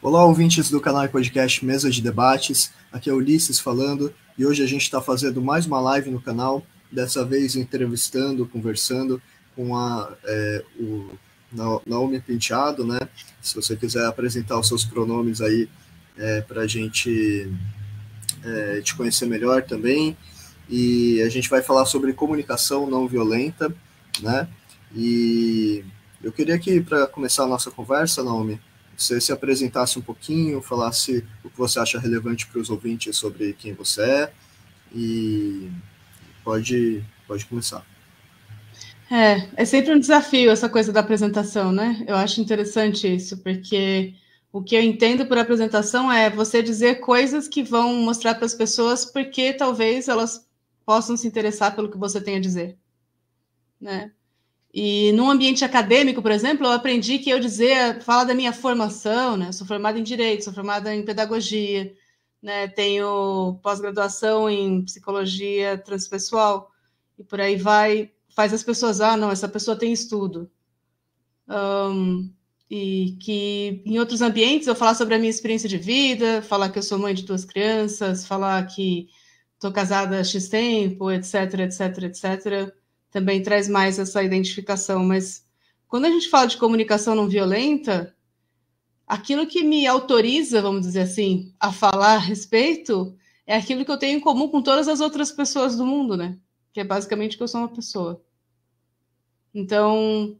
Olá, ouvintes do canal e podcast Mesa de Debates. Aqui é Ulisses falando e hoje a gente está fazendo mais uma live no canal, dessa vez entrevistando, conversando com o Naomi Penteado, né? Se você quiser apresentar os seus pronomes aí para a gente te conhecer melhor também. E a gente vai falar sobre comunicação não violenta, né? E eu queria que, para começar a nossa conversa, Naomi, você se apresentasse um pouquinho, falasse o que você acha relevante para os ouvintes sobre quem você é, e pode começar. É sempre um desafio essa coisa da apresentação, né? Eu acho interessante isso, porque o que eu entendo por apresentação é você dizer coisas que vão mostrar para as pessoas porque talvez elas possam se interessar pelo que você tem a dizer, né? E num ambiente acadêmico, por exemplo, eu aprendi que eu falar da minha formação, né? Eu sou formada em Direito, sou formada em Pedagogia, né? Tenho pós-graduação em Psicologia Transpessoal, e por aí vai, faz as pessoas, não, essa pessoa tem estudo. E que em outros ambientes eu falar sobre a minha experiência de vida, falar que eu sou mãe de 2 crianças, falar que estou casada há X tempo, etc, etc, etc, também traz mais essa identificação. Mas quando a gente fala de comunicação não violenta, aquilo que me autoriza, vamos dizer assim, a falar a respeito é aquilo que eu tenho em comum com todas as outras pessoas do mundo, né? Que é basicamente que eu sou uma pessoa. Então,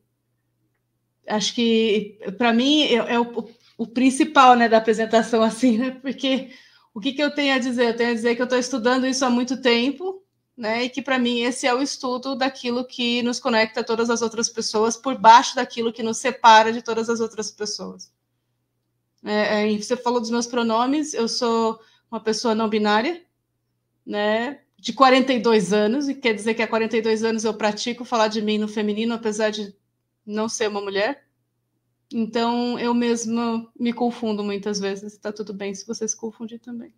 acho que para mim é o principal, né, da apresentação, assim, né? Porque o que eu tenho a dizer? Eu tenho a dizer que eu estou estudando isso há muito tempo, né? E que para mim esse é o estudo daquilo que nos conecta a todas as outras pessoas por baixo daquilo que nos separa de todas as outras pessoas. E você falou dos meus pronomes, eu sou uma pessoa não binária, né? De 42 anos, e quer dizer que há 42 anos eu pratico falar de mim no feminino, apesar de não ser uma mulher. Então, eu mesma me confundo muitas vezes. Tá tudo bem se você se confundir também.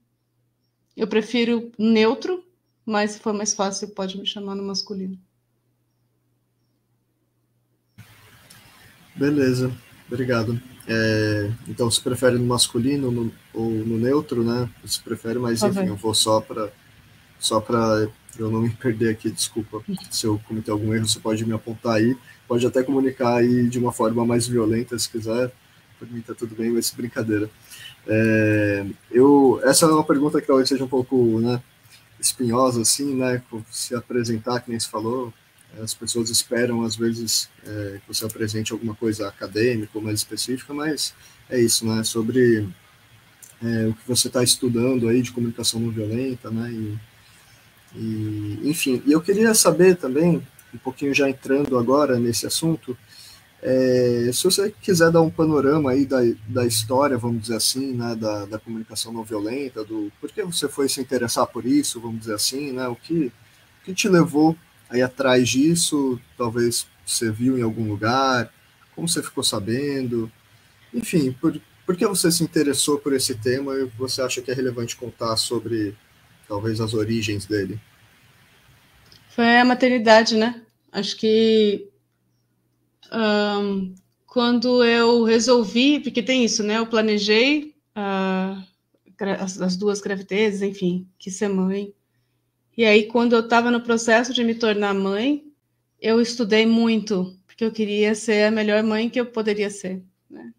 Eu prefiro neutro, mas se for mais fácil, pode me chamar no masculino. Beleza, obrigado. Então, você prefere no masculino ou no neutro, né? Você prefere, mas enfim, eu vou só para eu não me perder aqui, desculpa. Se eu cometer algum erro, você pode me apontar aí. Pode até comunicar aí de uma forma mais violenta, se quiser. Por mim tá tudo bem, vai ser brincadeira. Essa é uma pergunta que talvez seja um pouco, né, espinhosa, assim, né? Se apresentar, que nem se falou. As pessoas esperam, às vezes, que você apresente alguma coisa acadêmica ou mais específica, mas é isso, né? Sobre o que você está estudando aí de comunicação não violenta, né? Enfim, e eu queria saber também, um pouquinho já entrando agora nesse assunto, se você quiser dar um panorama aí da história, vamos dizer assim, né, da comunicação não violenta, do por que você foi se interessar por isso, vamos dizer assim, né, o que te levou aí atrás disso, talvez você viu em algum lugar, como você ficou sabendo, enfim, por que você se interessou por esse tema e o que você acha que é relevante contar sobre, talvez, as origens dele? Foi a maternidade, né? Acho que quando eu resolvi, porque tem isso, né? Eu planejei as 2 gravidezes, enfim, quis ser mãe. E aí, quando eu estava no processo de me tornar mãe, eu estudei muito, porque eu queria ser a melhor mãe que eu poderia ser, né?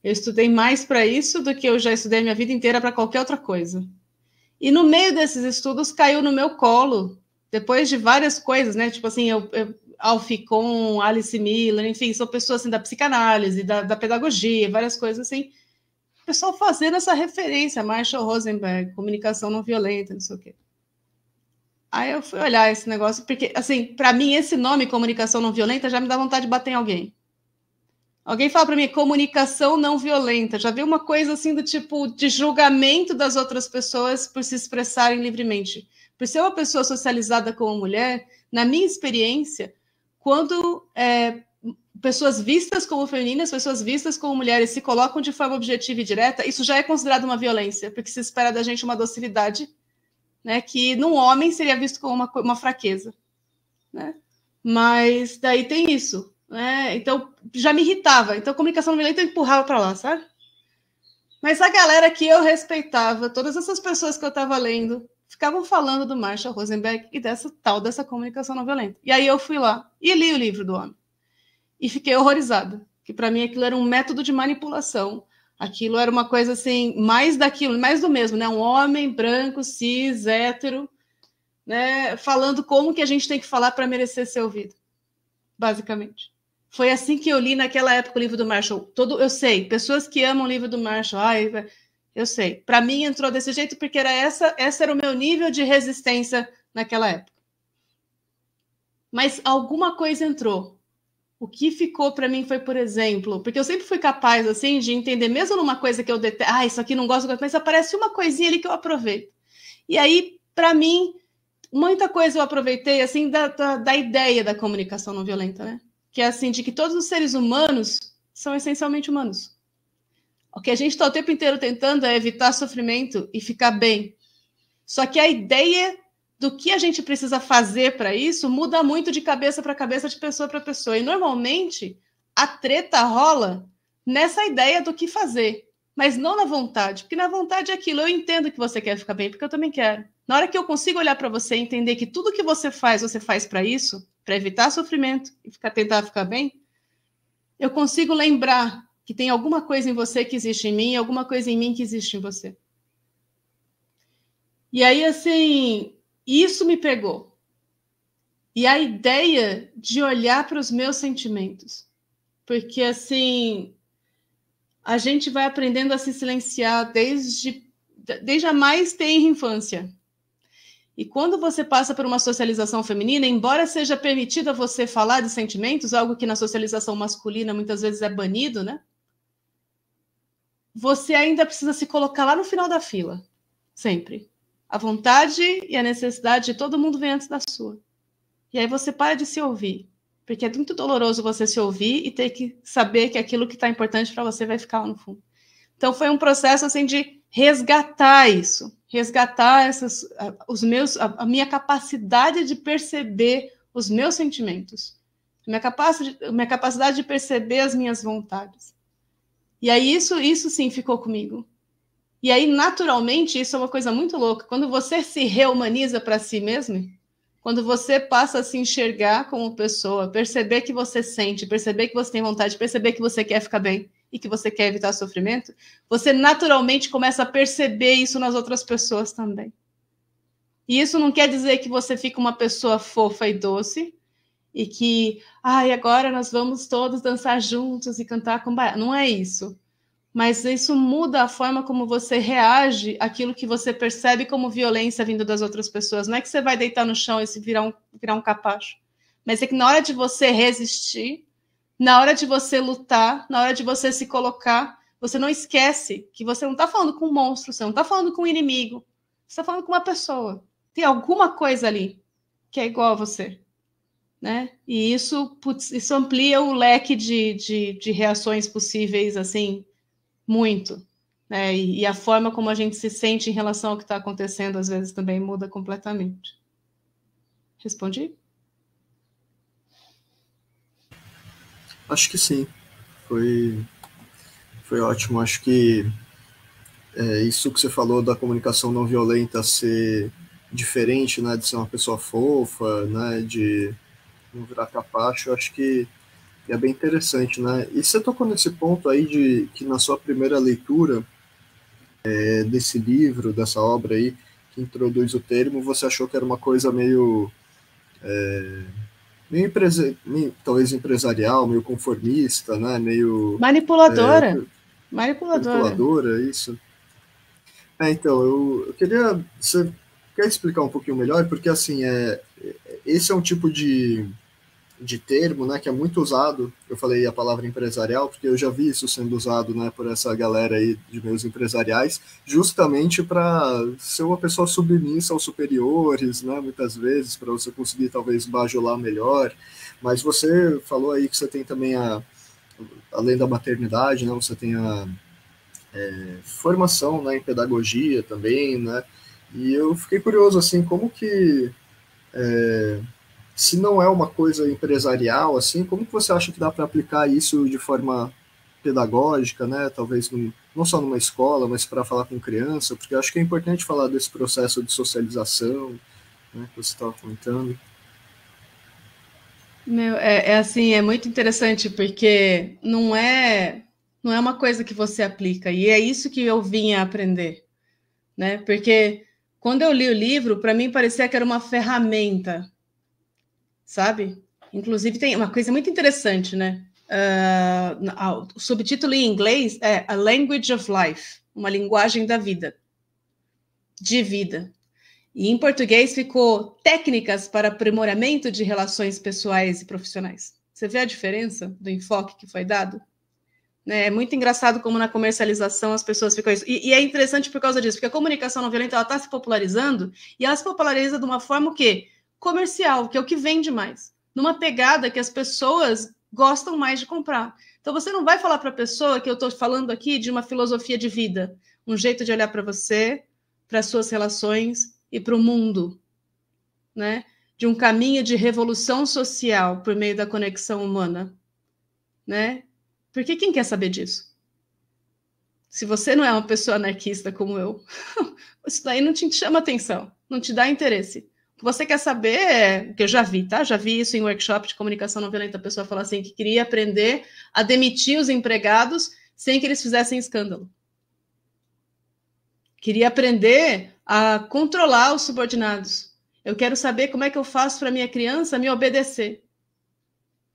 Eu estudei mais para isso do que eu já estudei a minha vida inteira para qualquer outra coisa. E no meio desses estudos caiu no meu colo, depois de várias coisas, né? Tipo assim, Alficon, Alice Miller, enfim, são pessoas assim da psicanálise, da pedagogia, várias coisas assim. O pessoal fazendo essa referência, Marshall Rosenberg, comunicação não violenta, não sei o quê. Aí eu fui olhar esse negócio, porque, assim, para mim, esse nome, comunicação não violenta, já me dá vontade de bater em alguém. Alguém fala para mim, comunicação não violenta. Já vi uma coisa assim do tipo de julgamento das outras pessoas por se expressarem livremente. Por ser uma pessoa socializada como mulher, na minha experiência, quando pessoas vistas como femininas, pessoas vistas como mulheres se colocam de forma objetiva e direta, isso já é considerado uma violência, porque se espera da gente uma docilidade, né, que num homem seria visto como uma fraqueza, né? Mas daí tem isso. né? Então, já me irritava. Então, a comunicação não violenta eu empurrava para lá, sabe? Mas a galera que eu respeitava, todas essas pessoas que eu estava lendo, ficavam falando do Marshall Rosenberg e dessa comunicação não violenta. E aí eu fui lá e li o livro do homem. E fiquei horrorizada, que para mim aquilo era um método de manipulação. Aquilo era uma coisa assim, mais daquilo, mais do mesmo, né? Um homem branco, cis, hétero, né? Falando como que a gente tem que falar para merecer ser ouvido, basicamente. Foi assim que eu li naquela época o livro do Marshall. Eu sei, pessoas que amam o livro do Marshall, eu sei. Para mim entrou desse jeito porque essa era o meu nível de resistência naquela época. Mas alguma coisa entrou. O que ficou para mim foi, por exemplo, porque eu sempre fui capaz assim de entender, mesmo numa coisa que eu detesto, isso aqui não gosto, mas aparece uma coisinha ali que eu aproveito. E aí, para mim, muita coisa eu aproveitei assim da ideia da comunicação não violenta, né? Que é assim, de que todos os seres humanos são essencialmente humanos. O que a gente está o tempo inteiro tentando é evitar sofrimento e ficar bem. Só que a ideia do que a gente precisa fazer para isso muda muito de cabeça para cabeça, de pessoa para pessoa. E normalmente a treta rola nessa ideia do que fazer, mas não na vontade, porque na vontade é aquilo. Eu entendo que você quer ficar bem, porque eu também quero. Na hora que eu consigo olhar para você e entender que tudo que você faz para isso, para evitar sofrimento e tentar ficar bem, eu consigo lembrar que tem alguma coisa em você que existe em mim e alguma coisa em mim que existe em você. E aí, assim, isso me pegou. E a ideia de olhar para os meus sentimentos. Porque, assim, a gente vai aprendendo a se silenciar desde a mais tenra infância. E quando você passa por uma socialização feminina, embora seja permitida você falar de sentimentos, algo que na socialização masculina muitas vezes é banido, né? Você ainda precisa se colocar lá no final da fila. Sempre. A vontade e a necessidade de todo mundo vem antes da sua. E aí você para de se ouvir. Porque é muito doloroso você se ouvir e ter que saber que aquilo que está importante para você vai ficar lá no fundo. Então foi um processo assim de resgatar isso. Resgatar a minha capacidade de perceber os meus sentimentos. Minha capacidade de perceber as minhas vontades. E aí isso sim ficou comigo. E aí, naturalmente, isso é uma coisa muito louca. Quando você se reumaniza para si mesmo, quando você passa a se enxergar como pessoa, perceber que você sente, perceber que você tem vontade, perceber que você quer ficar bem e que você quer evitar sofrimento, você naturalmente começa a perceber isso nas outras pessoas também. E isso não quer dizer que você fica uma pessoa fofa e doce e que, agora nós vamos todos dançar juntos e cantar com baiana. Não é isso. Mas isso muda a forma como você reage àquilo que você percebe como violência vindo das outras pessoas. Não é que você vai deitar no chão e se virar um capacho. Mas é que na hora de você resistir, na hora de você lutar, na hora de você se colocar, você não esquece que você não está falando com um monstro, você não está falando com um inimigo, você está falando com uma pessoa. Tem alguma coisa ali que é igual a você. Né? E isso amplia o leque de reações possíveis, assim, muito, né? E a forma como a gente se sente em relação ao que está acontecendo, às vezes, também muda completamente. Respondi? Acho que sim. Foi ótimo. Acho que isso que você falou da comunicação não violenta ser diferente, né, de ser uma pessoa fofa, né, de não virar capacho, eu acho que é bem interessante, né? E você tocou nesse ponto aí de que na sua primeira leitura desse livro, dessa obra aí, que introduz o termo, você achou que era uma coisa meio talvez empresarial, meio conformista, né? Meio Manipuladora. manipuladora, isso. Então, eu queria... Você quer explicar um pouquinho melhor? Porque, assim, esse é um tipo de termo, né, que é muito usado. Eu falei a palavra empresarial porque eu já vi isso sendo usado, né, por essa galera aí de meios empresariais, justamente para ser uma pessoa submissa aos superiores, né, muitas vezes, para você conseguir talvez bajular melhor. Mas você falou aí que você tem também além da maternidade, né, você tem a formação, né, em pedagogia também, né, e eu fiquei curioso, assim, como que se não é uma coisa empresarial, assim, como que você acha que dá para aplicar isso de forma pedagógica, né? Talvez não só numa escola, mas para falar com criança, porque eu acho que é importante falar desse processo de socialização, né, que você estava comentando. Meu, é assim, é muito interessante, porque não é uma coisa que você aplica, e é isso que eu vinha aprender, né? Porque quando eu li o livro, para mim parecia que era uma ferramenta, sabe? Inclusive tem uma coisa muito interessante, né? O subtítulo em inglês é A Language of Life, uma linguagem da vida, de vida. E em português ficou Técnicas para Aprimoramento de Relações Pessoais e Profissionais. Você vê a diferença do enfoque que foi dado? Né? É muito engraçado como na comercialização as pessoas ficam isso. E é interessante por causa disso, porque a comunicação não violenta está se popularizando e ela se populariza de uma forma o quê? Comercial, que é o que vende mais. Numa pegada que as pessoas gostam mais de comprar. Então você não vai falar para a pessoa que eu estou falando aqui de uma filosofia de vida, um jeito de olhar para você, para as suas relações e para o mundo, né? De um caminho de revolução social por meio da conexão humana, né? Porque quem quer saber disso? Se você não é uma pessoa anarquista como eu, isso daí não te chama atenção, não te dá interesse. O que você quer saber é o que eu já vi, tá? Já vi isso em workshop de comunicação não violenta, a pessoa falar assim que queria aprender a demitir os empregados sem que eles fizessem escândalo. Queria aprender a controlar os subordinados. Eu quero saber como é que eu faço para minha criança me obedecer.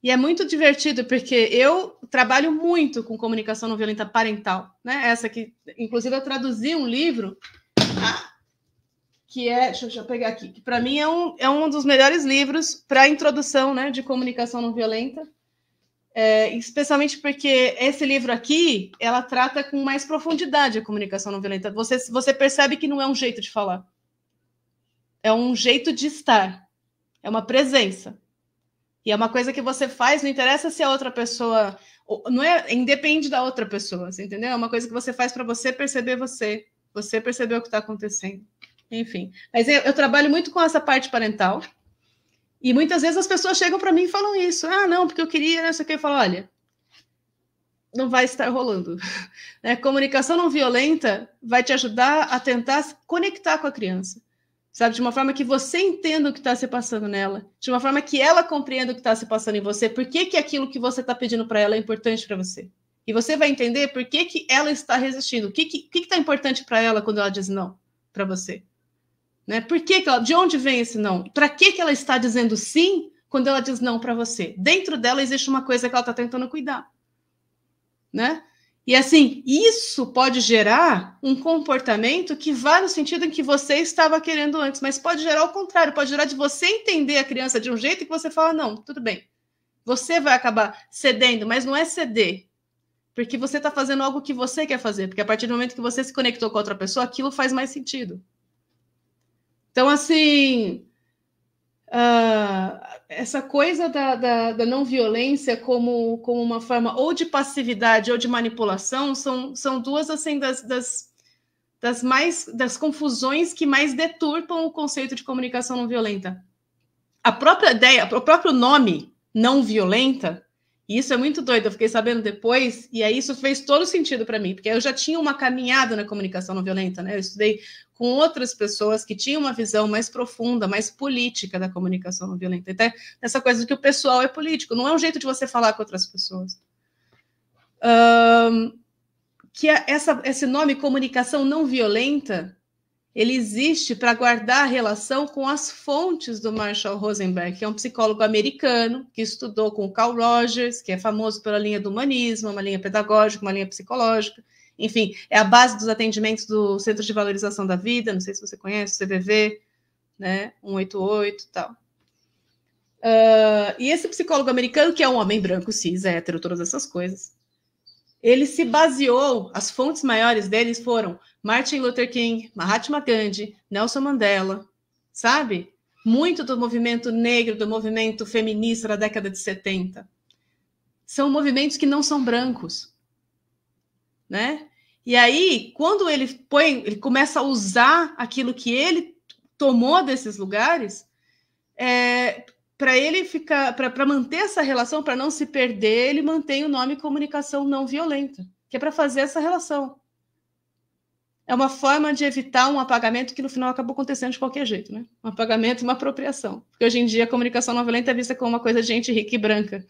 E é muito divertido, porque eu trabalho muito com comunicação não violenta parental, né? Essa que, inclusive, eu traduzi um livro que é, deixa eu pegar aqui, que para mim é um dos melhores livros para a introdução, né, de comunicação não violenta. Especialmente porque esse livro aqui, ela trata com mais profundidade a comunicação não violenta. Você percebe que não é um jeito de falar. É um jeito de estar. É uma presença. E é uma coisa que você faz, não interessa se a outra pessoa... Não é, independe da outra pessoa, você entendeu? É uma coisa que você faz para você perceber você. Você perceber o que está acontecendo. Enfim. Mas eu trabalho muito com essa parte parental. E muitas vezes as pessoas chegam para mim e falam isso. Ah, não, porque eu queria, não sei o que. Eu falo, olha, não vai estar rolando. Né? Comunicação não violenta vai te ajudar a tentar se conectar com a criança. Sabe? De uma forma que você entenda o que está se passando nela. De uma forma que ela compreenda o que está se passando em você. Por que aquilo que você está pedindo para ela é importante para você. E você vai entender por que ela está resistindo. O que está importante para ela quando ela diz não para você. Né? Por que ela, de onde vem esse não? Para que ela está dizendo sim quando ela diz não para você? Dentro dela existe uma coisa que ela está tentando cuidar. Né? E assim, isso pode gerar um comportamento que vá no sentido em que você estava querendo antes, mas pode gerar o contrário, pode gerar de você entender a criança de um jeito que você fala, não, tudo bem. Você vai acabar cedendo, mas não é ceder, porque você está fazendo algo que você quer fazer, porque a partir do momento que você se conectou com outra pessoa, aquilo faz mais sentido. Então, assim, essa coisa da não violência como uma forma ou de passividade ou de manipulação são duas assim das confusões que mais deturpam o conceito de comunicação não violenta. A própria ideia, o próprio nome não violenta, e isso é muito doido, eu fiquei sabendo depois, e aí isso fez todo sentido para mim, porque eu já tinha uma caminhada na comunicação não violenta, né? Eu estudei com outras pessoas que tinham uma visão mais profunda, mais política da comunicação não violenta. Então, essa coisa de que o pessoal é político, não é um jeito de você falar com outras pessoas. Que esse nome comunicação não violenta, ele existe para guardar a relação com as fontes do Marshall Rosenberg, que é um psicólogo americano que estudou com o Carl Rogers, que é famoso pela linha do humanismo, uma linha pedagógica, uma linha psicológica. Enfim, é a base dos atendimentos do Centro de Valorização da Vida, não sei se você conhece, o CVV, né, 188 e tal. E esse psicólogo americano, que é um homem branco, cis, hétero, todas essas coisas, ele se baseou, as fontes maiores deles foram Martin Luther King, Mahatma Gandhi, Nelson Mandela, sabe? Muito do movimento negro, do movimento feminista da década de 70. São movimentos que não são brancos, né? E aí, quando ele começa a usar aquilo que ele tomou desses lugares, para ele ficar, para manter essa relação, para não se perder, ele mantém o nome comunicação não violenta, que é para fazer essa relação. É uma forma de evitar um apagamento que no final acabou acontecendo de qualquer jeito, né? Um apagamento e uma apropriação. Porque hoje em dia a comunicação não violenta é vista como uma coisa de gente rica e branca,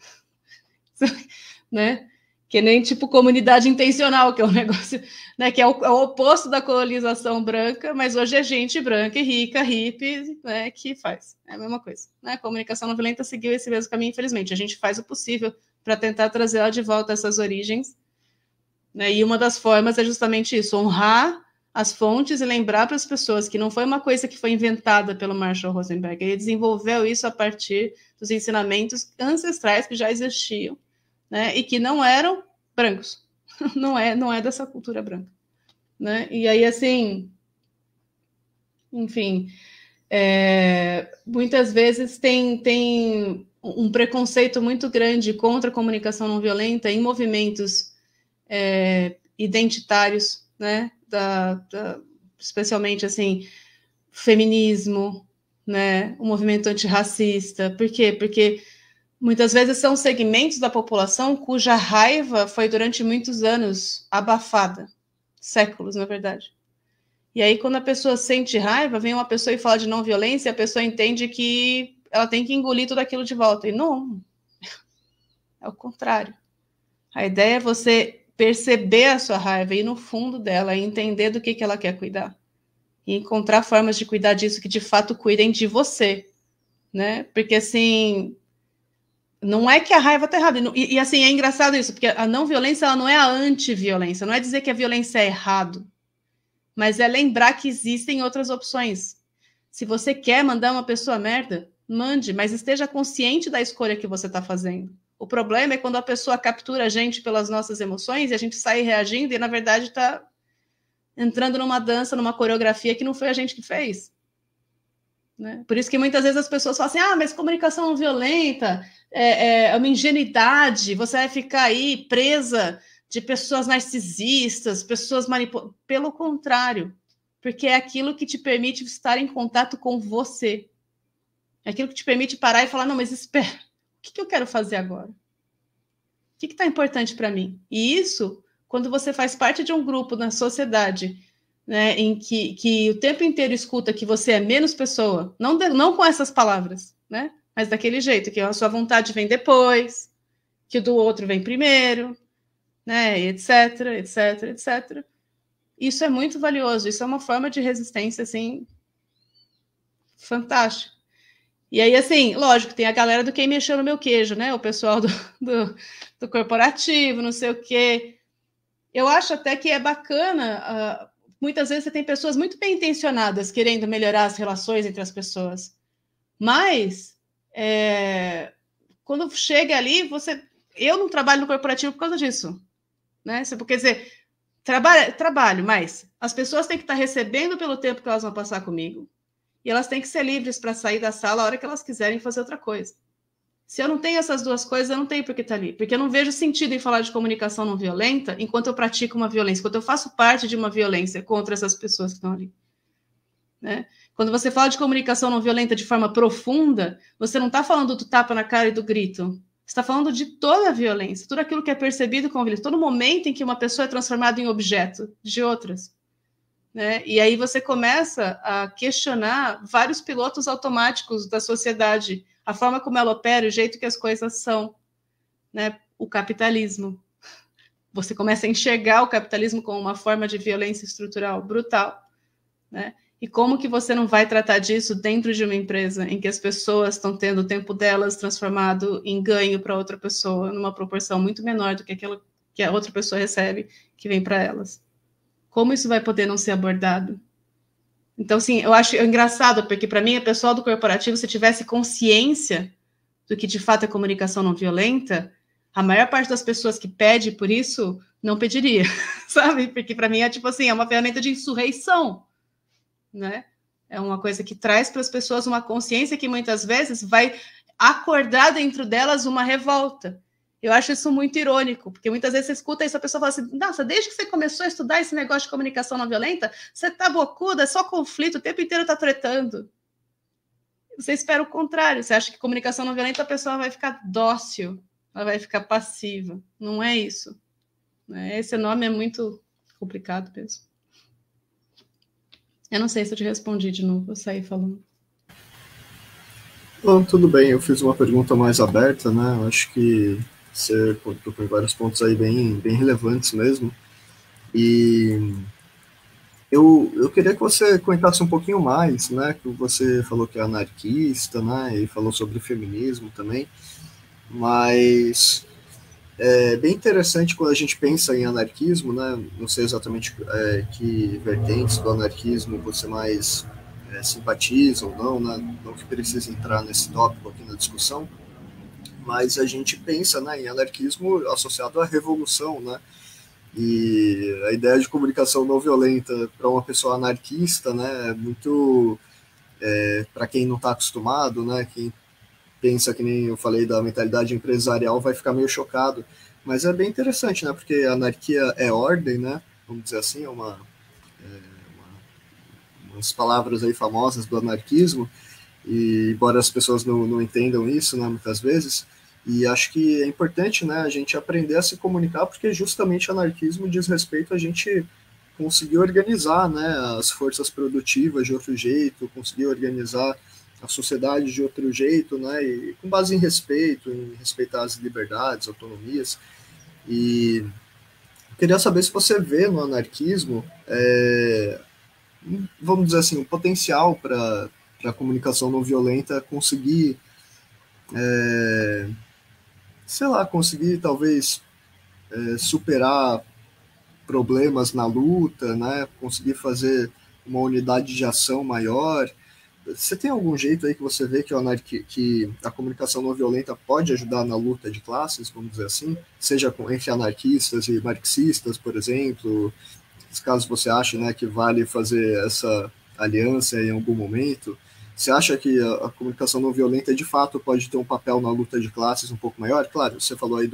né? Que nem tipo comunidade intencional, que é um negócio, né? Que é o oposto da colonização branca, mas hoje é gente branca e rica, hippie, né? Que faz. É a mesma coisa. Né? A comunicação não violenta seguiu esse mesmo caminho, infelizmente. A gente faz o possível para tentar trazer ela de volta a essas origens. Né? E uma das formas é justamente isso, honrar as fontes e lembrar para as pessoas que não foi uma coisa que foi inventada pelo Marshall Rosenberg. Ele desenvolveu isso a partir dos ensinamentos ancestrais que já existiam, né, e que não eram brancos, não é dessa cultura branca, né? E aí, assim, enfim, muitas vezes tem um preconceito muito grande contra a comunicação não violenta em movimentos identitários, né? Especialmente assim, feminismo, né? O movimento antirracista. Por quê? Porque muitas vezes são segmentos da população cuja raiva foi durante muitos anos abafada, séculos, na verdade. E aí, quando a pessoa sente raiva, vem uma pessoa e fala de não violência, a pessoa entende que ela tem que engolir tudo aquilo de volta. E não, é o contrário. A ideia é você perceber a sua raiva, ir no fundo dela, e entender do que ela quer cuidar. E encontrar formas de cuidar disso que de fato cuidem de você, né? Porque assim, não é que a raiva tá errada. E assim, é engraçado isso, porque a não violência, ela não é a anti-violência, não é dizer que a violência é errado, mas é lembrar que existem outras opções. Se você quer mandar uma pessoa merda, mande, mas esteja consciente da escolha que você está fazendo. O problema é quando a pessoa captura a gente pelas nossas emoções e a gente sai reagindo e, na verdade, está entrando numa dança, numa coreografia que não foi a gente que fez. Né? Por isso que muitas vezes as pessoas falam assim, mas comunicação não violenta é uma ingenuidade, você vai ficar aí presa de pessoas narcisistas, pessoas manipuladas. Pelo contrário, porque é aquilo que te permite estar em contato com você. É aquilo que te permite parar e falar, não, mas espera, o que eu quero fazer agora? O que está importante para mim? E isso, quando você faz parte de um grupo na sociedade, né, em que o tempo inteiro escuta que você é menos pessoa, não com essas palavras, né, mas daquele jeito, que a sua vontade vem depois, que o do outro vem primeiro, né, etc, etc, etc. Isso é muito valioso, isso é uma forma de resistência, assim, fantástica. E aí, assim, lógico, tem a galera do quem mexeu no meu queijo, né, o pessoal do corporativo, não sei o quê. Eu acho até que é bacana, muitas vezes você tem pessoas muito bem intencionadas querendo melhorar as relações entre as pessoas, mas quando chega ali, eu não trabalho no corporativo por causa disso, né? Quer dizer, trabalho, mas as pessoas têm que estar recebendo pelo tempo que elas vão passar comigo e elas têm que ser livres para sair da sala a hora que elas quiserem fazer outra coisa. Se eu não tenho essas duas coisas, eu não tenho por que estar ali. Porque eu não vejo sentido em falar de comunicação não violenta enquanto eu pratico uma violência, enquanto eu faço parte de uma violência contra essas pessoas que estão ali. Né? Quando você fala de comunicação não violenta de forma profunda, você não está falando do tapa na cara e do grito. Você está falando de toda a violência, tudo aquilo que é percebido como violência, todo momento em que uma pessoa é transformada em objeto de outras. Né? E aí você começa a questionar vários pilotos automáticos da sociedade, a forma como ela opera, o jeito que as coisas são, né? O capitalismo. Você começa a enxergar o capitalismo como uma forma de violência estrutural brutal, né? E como que você não vai tratar disso dentro de uma empresa em que as pessoas estão tendo o tempo delas transformado em ganho para outra pessoa, numa proporção muito menor do que aquela que a outra pessoa recebe, que vem para elas? Como isso vai poder não ser abordado? Então, assim, eu acho engraçado, porque para mim, o pessoal do corporativo, se tivesse consciência do que de fato é comunicação não violenta, a maior parte das pessoas que pede por isso não pediria, sabe? Porque para mim é tipo assim, é uma ferramenta de insurreição, né? É uma coisa que traz para as pessoas uma consciência que muitas vezes vai acordar dentro delas uma revolta. Eu acho isso muito irônico, porque muitas vezes você escuta isso, a pessoa fala assim, nossa, desde que você começou a estudar esse negócio de comunicação não violenta, você tá bocuda, é só conflito, o tempo inteiro tá tretando. Você espera o contrário. Você acha que comunicação não violenta a pessoa vai ficar dócil, ela vai ficar passiva. Não é isso. Esse nome é muito complicado mesmo. Eu não sei se eu te respondi de novo, eu saí falando. Bom, tudo bem, eu fiz uma pergunta mais aberta, né? Eu acho que você tocou em vários pontos aí bem relevantes mesmo. E eu queria que você comentasse um pouquinho mais, né? Que você falou que é anarquista, né? E falou sobre feminismo também. Mas é bem interessante quando a gente pensa em anarquismo, né? Não sei exatamente que vertentes do anarquismo você mais simpatiza ou não, né? Não que precise entrar nesse tópico aqui na discussão, mas a gente pensa, né, em anarquismo associado à revolução, né? E a ideia de comunicação não violenta para uma pessoa anarquista, né, é muito para quem não está acostumado, né? Quem pensa que nem eu falei da mentalidade empresarial vai ficar meio chocado, mas é bem interessante, né? Porque a anarquia é ordem, né? Vamos dizer assim, umas palavras aí famosas do anarquismo, e embora as pessoas não entendam isso, né, muitas vezes, e acho que é importante, né, a gente aprender a se comunicar, porque justamente o anarquismo diz respeito a gente conseguir organizar, né, as forças produtivas de outro jeito, conseguir organizar a sociedade de outro jeito, né, e com base em respeito, em respeitar as liberdades, autonomias. E queria saber se você vê no anarquismo, vamos dizer assim, um potencial para a comunicação não violenta conseguir, sei lá, conseguir talvez superar problemas na luta, né? Conseguir fazer uma unidade de ação maior. Você tem algum jeito aí que você vê que a comunicação não violenta pode ajudar na luta de classes, vamos dizer assim, seja entre anarquistas e marxistas, por exemplo, caso você ache, né, que vale fazer essa aliança em algum momento? Você acha que a comunicação não violenta de fato pode ter um papel na luta de classes um pouco maior? Claro, você falou aí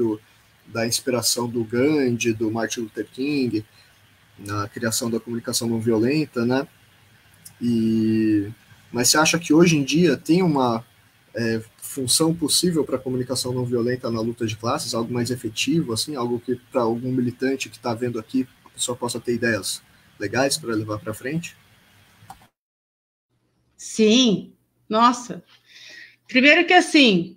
da inspiração do Gandhi, do Martin Luther King, na criação da comunicação não violenta, né? Mas você acha que hoje em dia tem uma função possível para a comunicação não violenta na luta de classes, algo mais efetivo, assim, algo que para algum militante que está vendo aqui a pessoa possa ter ideias legais para levar para frente? Sim, nossa. Primeiro que assim,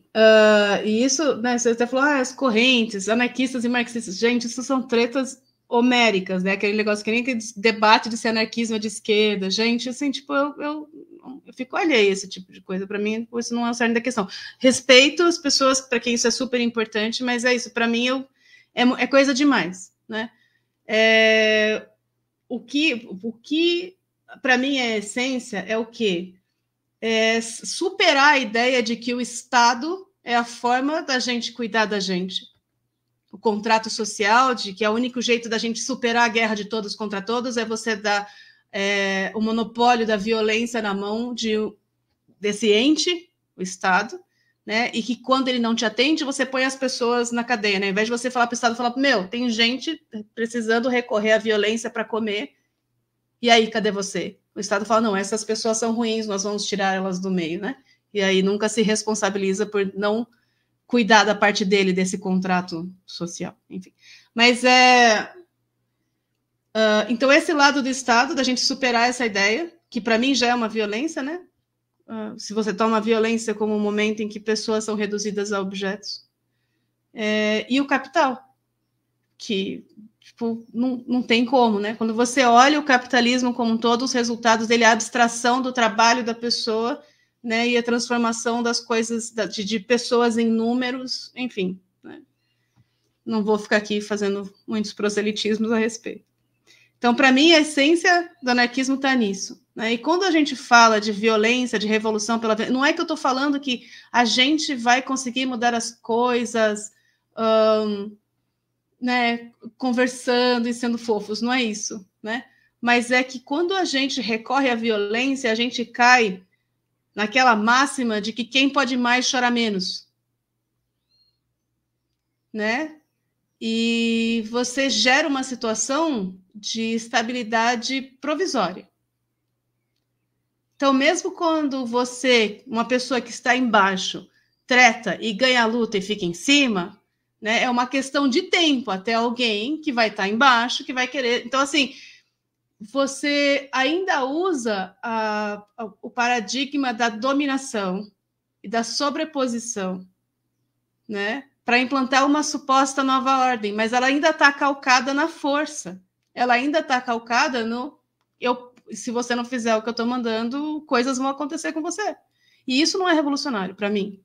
e isso, né, você até falou, as correntes, anarquistas e marxistas, gente, isso são tretas homéricas, né? Aquele negócio que nem aquele debate de se anarquismo é de esquerda, gente, assim, tipo, eu fico alheia a esse tipo de coisa. Para mim, isso não é o cerne da questão. Respeito as pessoas para quem isso é super importante, mas é isso, para mim é coisa demais, né? O que para mim é essência é o quê? Superar a ideia de que o Estado é a forma da gente cuidar da gente. O contrato social, de que é o único jeito da gente superar a guerra de todos contra todos é você dar o monopólio da violência na mão desse ente, o Estado, né? E que quando ele não te atende, você põe as pessoas na cadeia, né? Ao invés de você falar para o Estado, falar, tem gente precisando recorrer à violência para comer, e aí, cadê você? O Estado fala, não, essas pessoas são ruins, nós vamos tirar elas do meio, né? E aí nunca se responsabiliza por não cuidar da parte dele, desse contrato social, enfim. Mas então, esse lado do Estado, da gente superar essa ideia, que para mim já é uma violência, né? Se você toma a violência como um momento em que pessoas são reduzidas a objetos. E o capital, que tipo, não tem como, né? Quando você olha o capitalismo como um todo, os resultados dele, a abstração do trabalho da pessoa, né? E a transformação das coisas, de pessoas em números, enfim. Né? Não vou ficar aqui fazendo muitos proselitismos a respeito. Então, para mim, a essência do anarquismo está nisso. Né? E quando a gente fala de violência, de revolução pela violência, não é que eu estou falando que a gente vai conseguir mudar as coisas, né, conversando e sendo fofos, não é isso, né? Mas é que quando a gente recorre à violência, a gente cai naquela máxima de que quem pode mais chora menos, né? E você gera uma situação de estabilidade provisória. Então, mesmo quando você, uma pessoa que está embaixo, treta e ganha a luta e fica em cima, né, é uma questão de tempo até alguém que vai estar embaixo, que vai querer. Então, assim, você ainda usa o paradigma da dominação e da sobreposição, né, para implantar uma suposta nova ordem, mas ela ainda está calcada na força, ela ainda está calcada no se você não fizer o que eu estou mandando, coisas vão acontecer com você. E isso não é revolucionário para mim.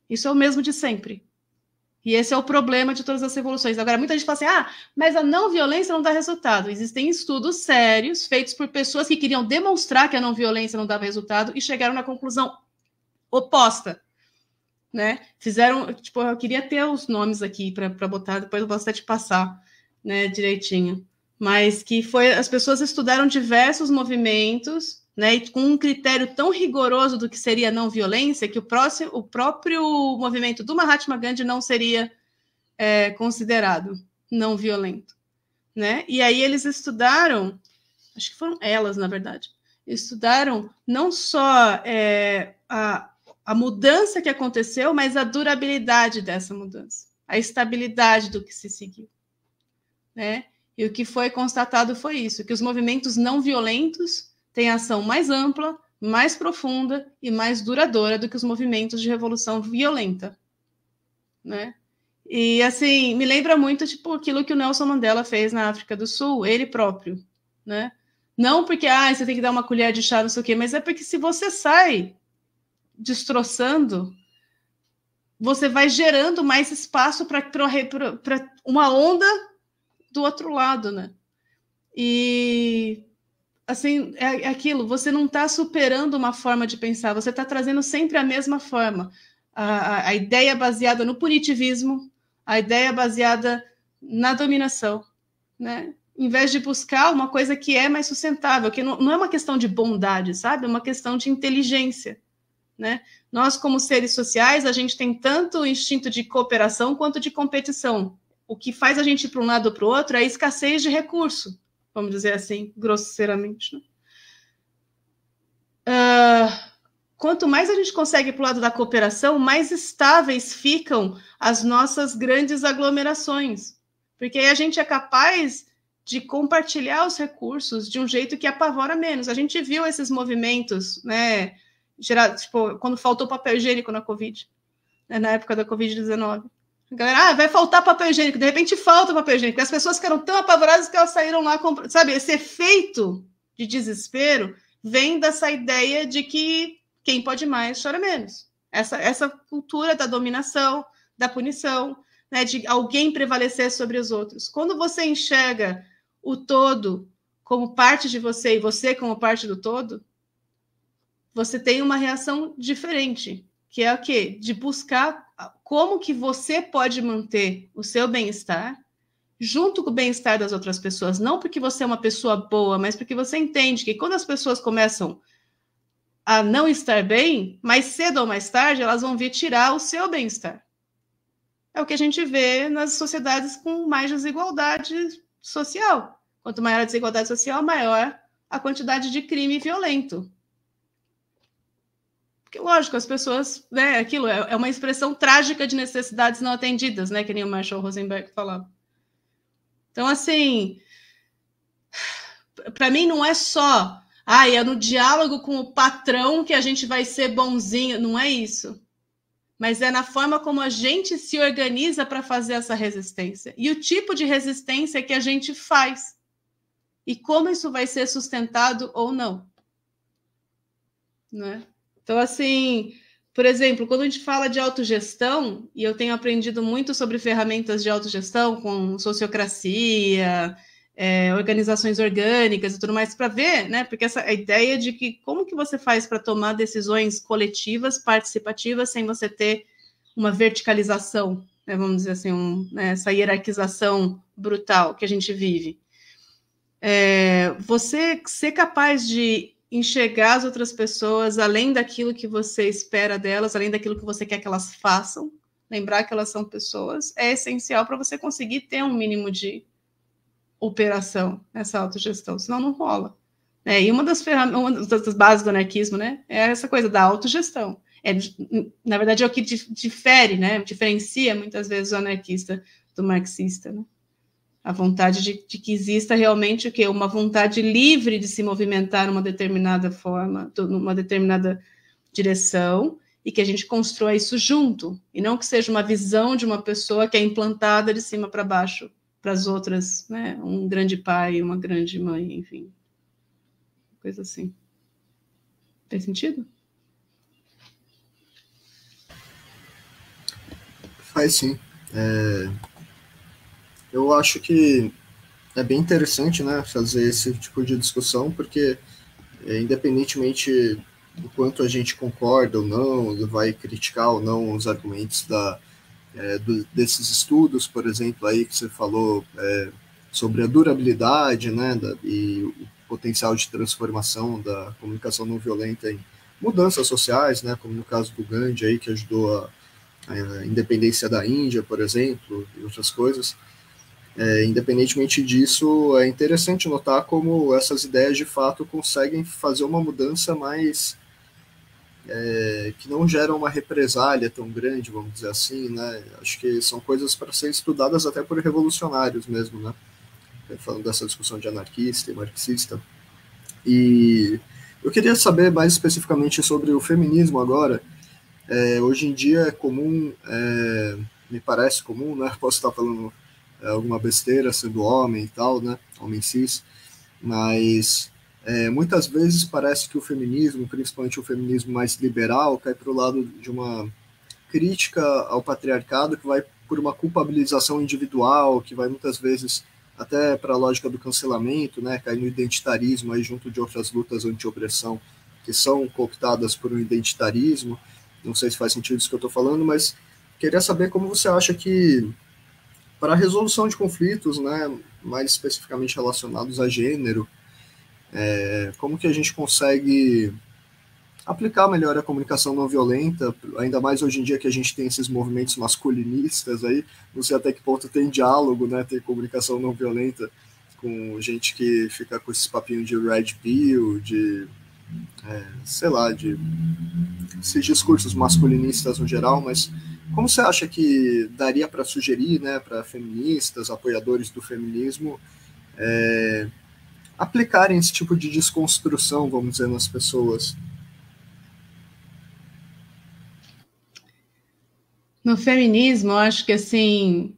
Isso é o mesmo de sempre. E esse é o problema de todas as revoluções. Agora, muita gente fala assim, mas a não violência não dá resultado. Existem estudos sérios feitos por pessoas que queriam demonstrar que a não violência não dava resultado e chegaram na conclusão oposta. Né? Fizeram, tipo, eu queria ter os nomes aqui para botar, depois eu posso até te passar, né, direitinho. Mas que as pessoas estudaram diversos movimentos, né, e com um critério tão rigoroso do que seria não violência, que o próprio movimento do Mahatma Gandhi não seria considerado não violento, né? E aí eles estudaram, acho que foram elas, na verdade, estudaram não só a mudança que aconteceu, mas a durabilidade dessa mudança, a estabilidade do que se seguiu, né? E o que foi constatado foi isso, que os movimentos não violentos têm ação mais ampla, mais profunda e mais duradoura do que os movimentos de revolução violenta, né? E, assim, me lembra muito, tipo, aquilo que o Nelson Mandela fez na África do Sul, ele próprio, né? Não porque, você tem que dar uma colher de chá, não sei o quê, mas é porque se você sai destroçando, você vai gerando mais espaço para uma onda do outro lado, né? E, assim, é aquilo, você não está superando uma forma de pensar, você está trazendo sempre a mesma forma. A ideia baseada no punitivismo, a ideia baseada na dominação, né? Em vez de buscar uma coisa que é mais sustentável, que não é uma questão de bondade, sabe? É uma questão de inteligência, né? Nós, como seres sociais, a gente tem tanto o instinto de cooperação quanto de competição. O que faz a gente ir para um lado ou para o outro é a escassez de recurso, vamos dizer assim, grosseiramente. Né? Quanto mais a gente consegue para o lado da cooperação, mais estáveis ficam as nossas grandes aglomerações. Porque aí a gente é capaz de compartilhar os recursos de um jeito que apavora menos. A gente viu esses movimentos, né? Tipo, quando faltou papel higiênico na Covid, né, na época da Covid-19. A galera, vai faltar papel higiênico, de repente falta papel higiênico. E as pessoas ficaram tão apavoradas que elas saíram lá comprando. Sabe, esse efeito de desespero vem dessa ideia de que quem pode mais chora menos. Essa cultura da dominação, da punição, né, de alguém prevalecer sobre os outros. Quando você enxerga o todo como parte de você e você como parte do todo, você tem uma reação diferente, que é o quê? De buscar como que você pode manter o seu bem-estar junto com o bem-estar das outras pessoas. Não porque você é uma pessoa boa, mas porque você entende que quando as pessoas começam a não estar bem, mais cedo ou mais tarde, elas vão vir tirar o seu bem-estar. É o que a gente vê nas sociedades com mais desigualdade social. Quanto maior a desigualdade social, maior a quantidade de crime violento. Porque, lógico, as pessoas, né, aquilo é uma expressão trágica de necessidades não atendidas, né, que nem o Marshall Rosenberg falava. Então, assim, para mim não é só, é no diálogo com o patrão que a gente vai ser bonzinho, não é isso. Mas é na forma como a gente se organiza para fazer essa resistência. E o tipo de resistência que a gente faz. E como isso vai ser sustentado ou não. Né? Então, assim, por exemplo, quando a gente fala de autogestão, e eu tenho aprendido muito sobre ferramentas de autogestão, com sociocracia, organizações orgânicas e tudo mais, para ver, né? Porque a ideia de que como que você faz para tomar decisões coletivas, participativas, sem você ter uma verticalização, né, vamos dizer assim, essa hierarquização brutal que a gente vive. Você ser capaz de enxergar as outras pessoas além daquilo que você espera delas, além daquilo que você quer que elas façam, lembrar que elas são pessoas, é essencial para você conseguir ter um mínimo de operação nessa autogestão, senão não rola. E uma das bases do anarquismo, né, é essa coisa da autogestão. Na verdade, é o que difere, né, diferencia muitas vezes o anarquista do marxista, né? A vontade de que exista realmente o quê? Uma vontade livre de se movimentar numa determinada forma, numa determinada direção, e que a gente constrói isso junto, e não que seja uma visão de uma pessoa que é implantada de cima para baixo para as outras, né? Um grande pai, uma grande mãe, enfim. Coisa assim. Faz sentido? Faz sim. Eu acho que é bem interessante, né, fazer esse tipo de discussão, porque independentemente do quanto a gente concorda ou não, vai criticar ou não os argumentos desses estudos, por exemplo, aí que você falou sobre a durabilidade, né, e o potencial de transformação da comunicação não violenta em mudanças sociais, né, como no caso do Gandhi aí, que ajudou a independência da Índia, por exemplo, e outras coisas. Independentemente disso, é interessante notar como essas ideias de fato conseguem fazer uma mudança mais que não geram uma represália tão grande, vamos dizer assim, né? Acho que são coisas para serem estudadas até por revolucionários mesmo, né? Falando dessa discussão de anarquista e marxista. E eu queria saber mais especificamente sobre o feminismo agora. Hoje em dia é comum, me parece comum, né? Posso estar falando alguma besteira sendo homem e tal, né? Homem cis, mas muitas vezes parece que o feminismo, principalmente o feminismo mais liberal, cai para o lado de uma crítica ao patriarcado que vai por uma culpabilização individual, que vai muitas vezes até para a lógica do cancelamento, né? Cai no identitarismo aí junto de outras lutas anti-opressão que são cooptadas por um identitarismo. Não sei se faz sentido isso que eu estou falando, mas queria saber como você acha que para a resolução de conflitos, né, mais especificamente relacionados a gênero, como que a gente consegue aplicar melhor a comunicação não violenta, ainda mais hoje em dia que a gente tem esses movimentos masculinistas aí, não sei até que ponto tem diálogo, né, tem comunicação não violenta com gente que fica com esses papinhos de red pill, de sei lá, de esses discursos masculinistas no geral, mas como você acha que daria para sugerir, né, para feministas, apoiadores do feminismo, aplicarem esse tipo de desconstrução, vamos dizer, nas pessoas? No feminismo, eu acho que, assim,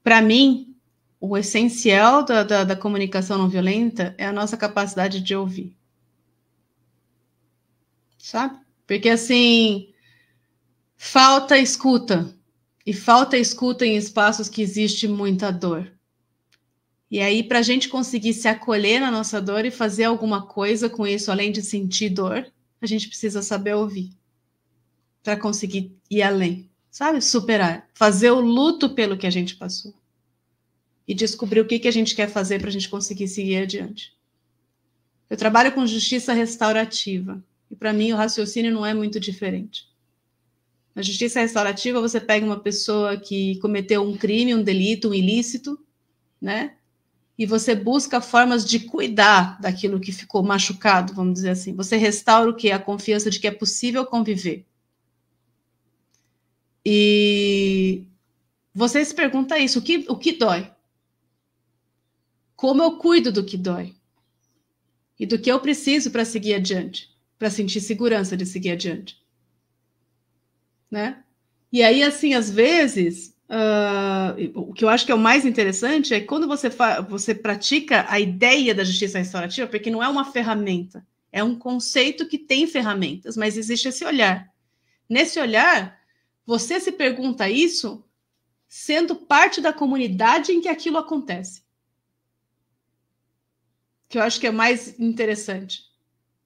para mim, o essencial da comunicação não violenta é a nossa capacidade de ouvir. Sabe? Porque, assim, falta escuta. E falta escuta em espaços que existe muita dor. E aí, para a gente conseguir se acolher na nossa dor e fazer alguma coisa com isso, além de sentir dor, a gente precisa saber ouvir. Para conseguir ir além, sabe? Superar. Fazer o luto pelo que a gente passou. E descobrir o que a gente quer fazer para a gente conseguir seguir adiante. Eu trabalho com justiça restaurativa. E para mim o raciocínio não é muito diferente. Na justiça restaurativa, você pega uma pessoa que cometeu um crime, um delito, um ilícito, né? E você busca formas de cuidar daquilo que ficou machucado, vamos dizer assim. Você restaura o quê? A confiança de que é possível conviver. E você se pergunta isso, o que dói? Como eu cuido do que dói? E do que eu preciso para seguir adiante? Para sentir segurança de seguir adiante? Né? E aí, assim, às vezes, o que eu acho que é o mais interessante é quando você pratica a ideia da justiça restaurativa, porque não é uma ferramenta, é um conceito que tem ferramentas, mas existe esse olhar. Nesse olhar, você se pergunta isso sendo parte da comunidade em que aquilo acontece. Que eu acho que é mais interessante.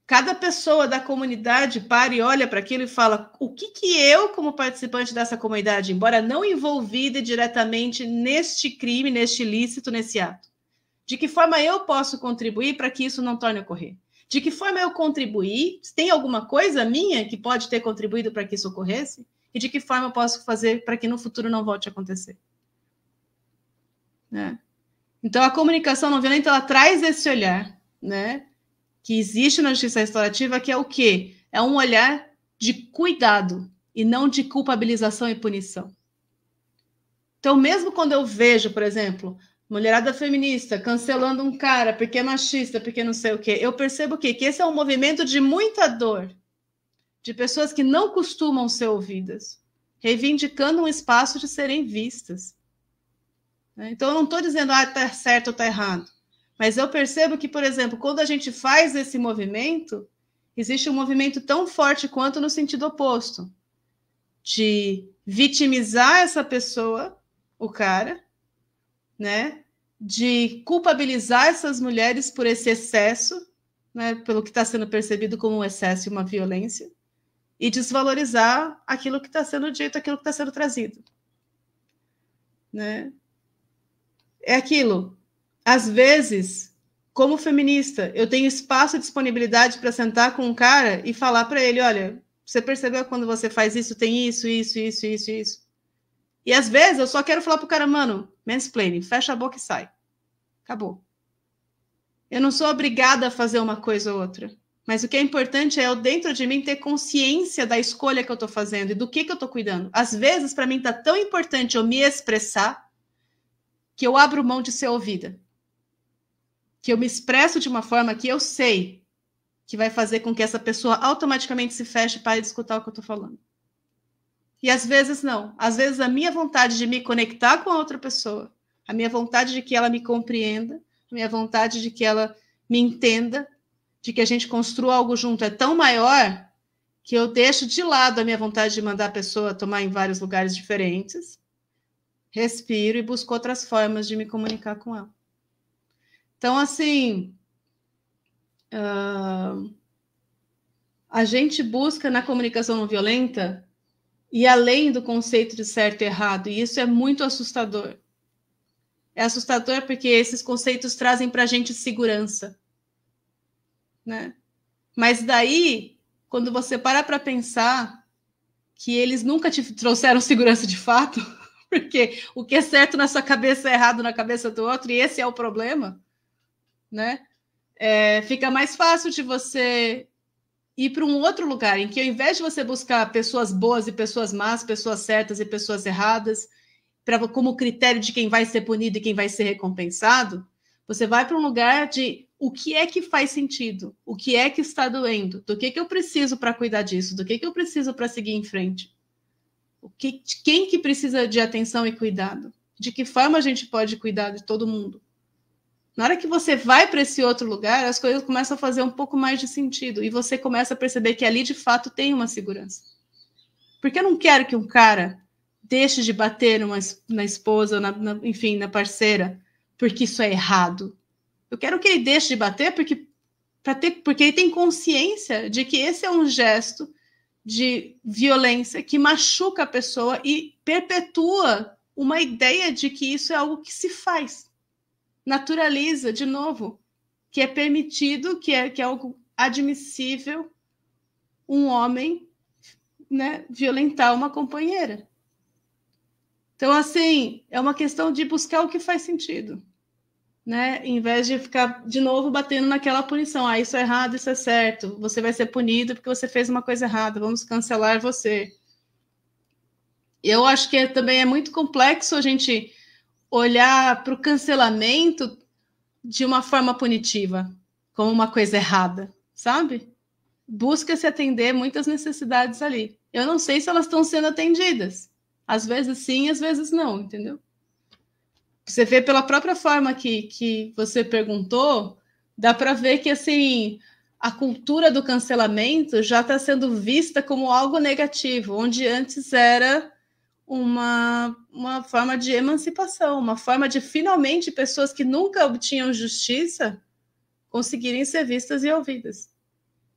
Cada pessoa da comunidade para e olha para aquilo e fala o que eu, como participante dessa comunidade, embora não envolvida diretamente neste crime, neste ilícito, nesse ato, de que forma eu posso contribuir para que isso não torne a ocorrer? De que forma eu contribuir? Tem alguma coisa minha que pode ter contribuído para que isso ocorresse? E de que forma eu posso fazer para que no futuro não volte a acontecer? Né? Então, a comunicação não violenta, ela traz esse olhar, né, que existe na justiça restaurativa, que é o quê? É um olhar de cuidado e não de culpabilização e punição. Então, mesmo quando eu vejo, por exemplo, mulherada feminista cancelando um cara porque é machista, porque não sei o quê, eu percebo que esse é um movimento de muita dor, de pessoas que não costumam ser ouvidas, reivindicando um espaço de serem vistas. Então, eu não estou dizendo, está certo ou está errado, mas eu percebo que, por exemplo, quando a gente faz esse movimento, existe um movimento tão forte quanto no sentido oposto, de vitimizar essa pessoa, o cara, né, de culpabilizar essas mulheres por esse excesso, né, pelo que está sendo percebido como um excesso e uma violência, e desvalorizar aquilo que está sendo dito, aquilo que está sendo trazido. Né? É aquilo. Às vezes, como feminista, eu tenho espaço e disponibilidade para sentar com um cara e falar para ele, olha, você percebeu quando você faz isso, tem isso. E às vezes eu só quero falar pro cara, mano, mansplaining, fecha a boca e sai. Acabou. Eu não sou obrigada a fazer uma coisa ou outra. Mas o que é importante é eu, dentro de mim, ter consciência da escolha que eu estou fazendo e do que eu estou cuidando. Às vezes, para mim, está tão importante eu me expressar que eu abro mão de ser ouvida. Que eu me expresso de uma forma que eu sei que vai fazer com que essa pessoa automaticamente se feche para escutar o que eu estou falando. E às vezes não. Às vezes a minha vontade de me conectar com a outra pessoa, a minha vontade de que ela me compreenda, a minha vontade de que ela me entenda, de que a gente construa algo junto é tão maior que eu deixo de lado a minha vontade de mandar a pessoa tomar em vários lugares diferentes, respiro e busco outras formas de me comunicar com ela. Então, assim, a gente busca na comunicação não violenta e além do conceito de certo e errado, e isso é muito assustador. É assustador porque esses conceitos trazem para a gente segurança. Né? Mas daí, quando você para pensar que eles nunca te trouxeram segurança de fato, porque o que é certo na sua cabeça é errado na cabeça do outro, e esse é o problema, né? Fica mais fácil de você ir para um outro lugar, em que ao invés de você buscar pessoas boas e pessoas más, pessoas certas e pessoas erradas, como critério de quem vai ser punido e quem vai ser recompensado, você vai para um lugar de o que é que faz sentido, o que é que está doendo, do que eu preciso para cuidar disso, do que eu preciso para seguir em frente, quem que precisa de atenção e cuidado, de que forma a gente pode cuidar de todo mundo. Na hora que você vai para esse outro lugar, as coisas começam a fazer um pouco mais de sentido e você começa a perceber que ali de fato tem uma segurança. Porque eu não quero que um cara deixe de bater na esposa, enfim, na parceira, porque isso é errado. Eu quero que ele deixe de bater porque ele tem consciência de que esse é um gesto de violência que machuca a pessoa e perpetua uma ideia de que isso é algo que se faz. Naturaliza, de novo, que é permitido, que é algo admissível um homem, né, violentar uma companheira. Então, assim, é uma questão de buscar o que faz sentido. Né? Em vez de ficar de novo batendo naquela punição, isso é errado, isso é certo, você vai ser punido porque você fez uma coisa errada, vamos cancelar você. Eu acho que também é muito complexo a gente olhar para o cancelamento de uma forma punitiva, como uma coisa errada, sabe? Busca se atender muitas necessidades ali. Eu não sei se elas estão sendo atendidas. Às vezes sim, às vezes não, entendeu? Você vê pela própria forma que você perguntou, dá para ver que assim a cultura do cancelamento já está sendo vista como algo negativo, onde antes era uma forma de emancipação, uma forma de finalmente pessoas que nunca obtinham justiça conseguirem ser vistas e ouvidas.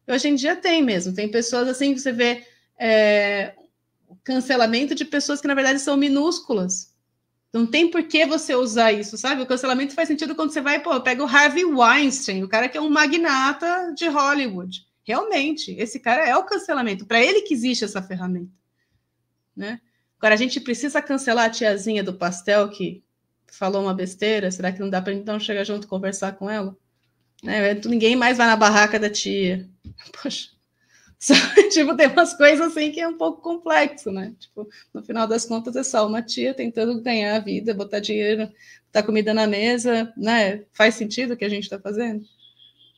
Hoje em dia tem mesmo, tem pessoas assim que você vê o cancelamento de pessoas que na verdade são minúsculas. Não tem por que você usar isso, sabe? O cancelamento faz sentido quando você vai, pega o Harvey Weinstein, o cara que é um magnata de Hollywood. Realmente, esse cara é o cancelamento. Para ele que existe essa ferramenta. Né? Agora, a gente precisa cancelar a tiazinha do pastel que falou uma besteira, será que não dá para então chegar junto e conversar com ela? Né? Ninguém mais vai na barraca da tia. Poxa. Tipo, tem umas coisas assim que é um pouco complexo, né? Tipo, no final das contas é só uma tia tentando ganhar a vida, botar dinheiro, botar comida na mesa, né? Faz sentido o que a gente está fazendo?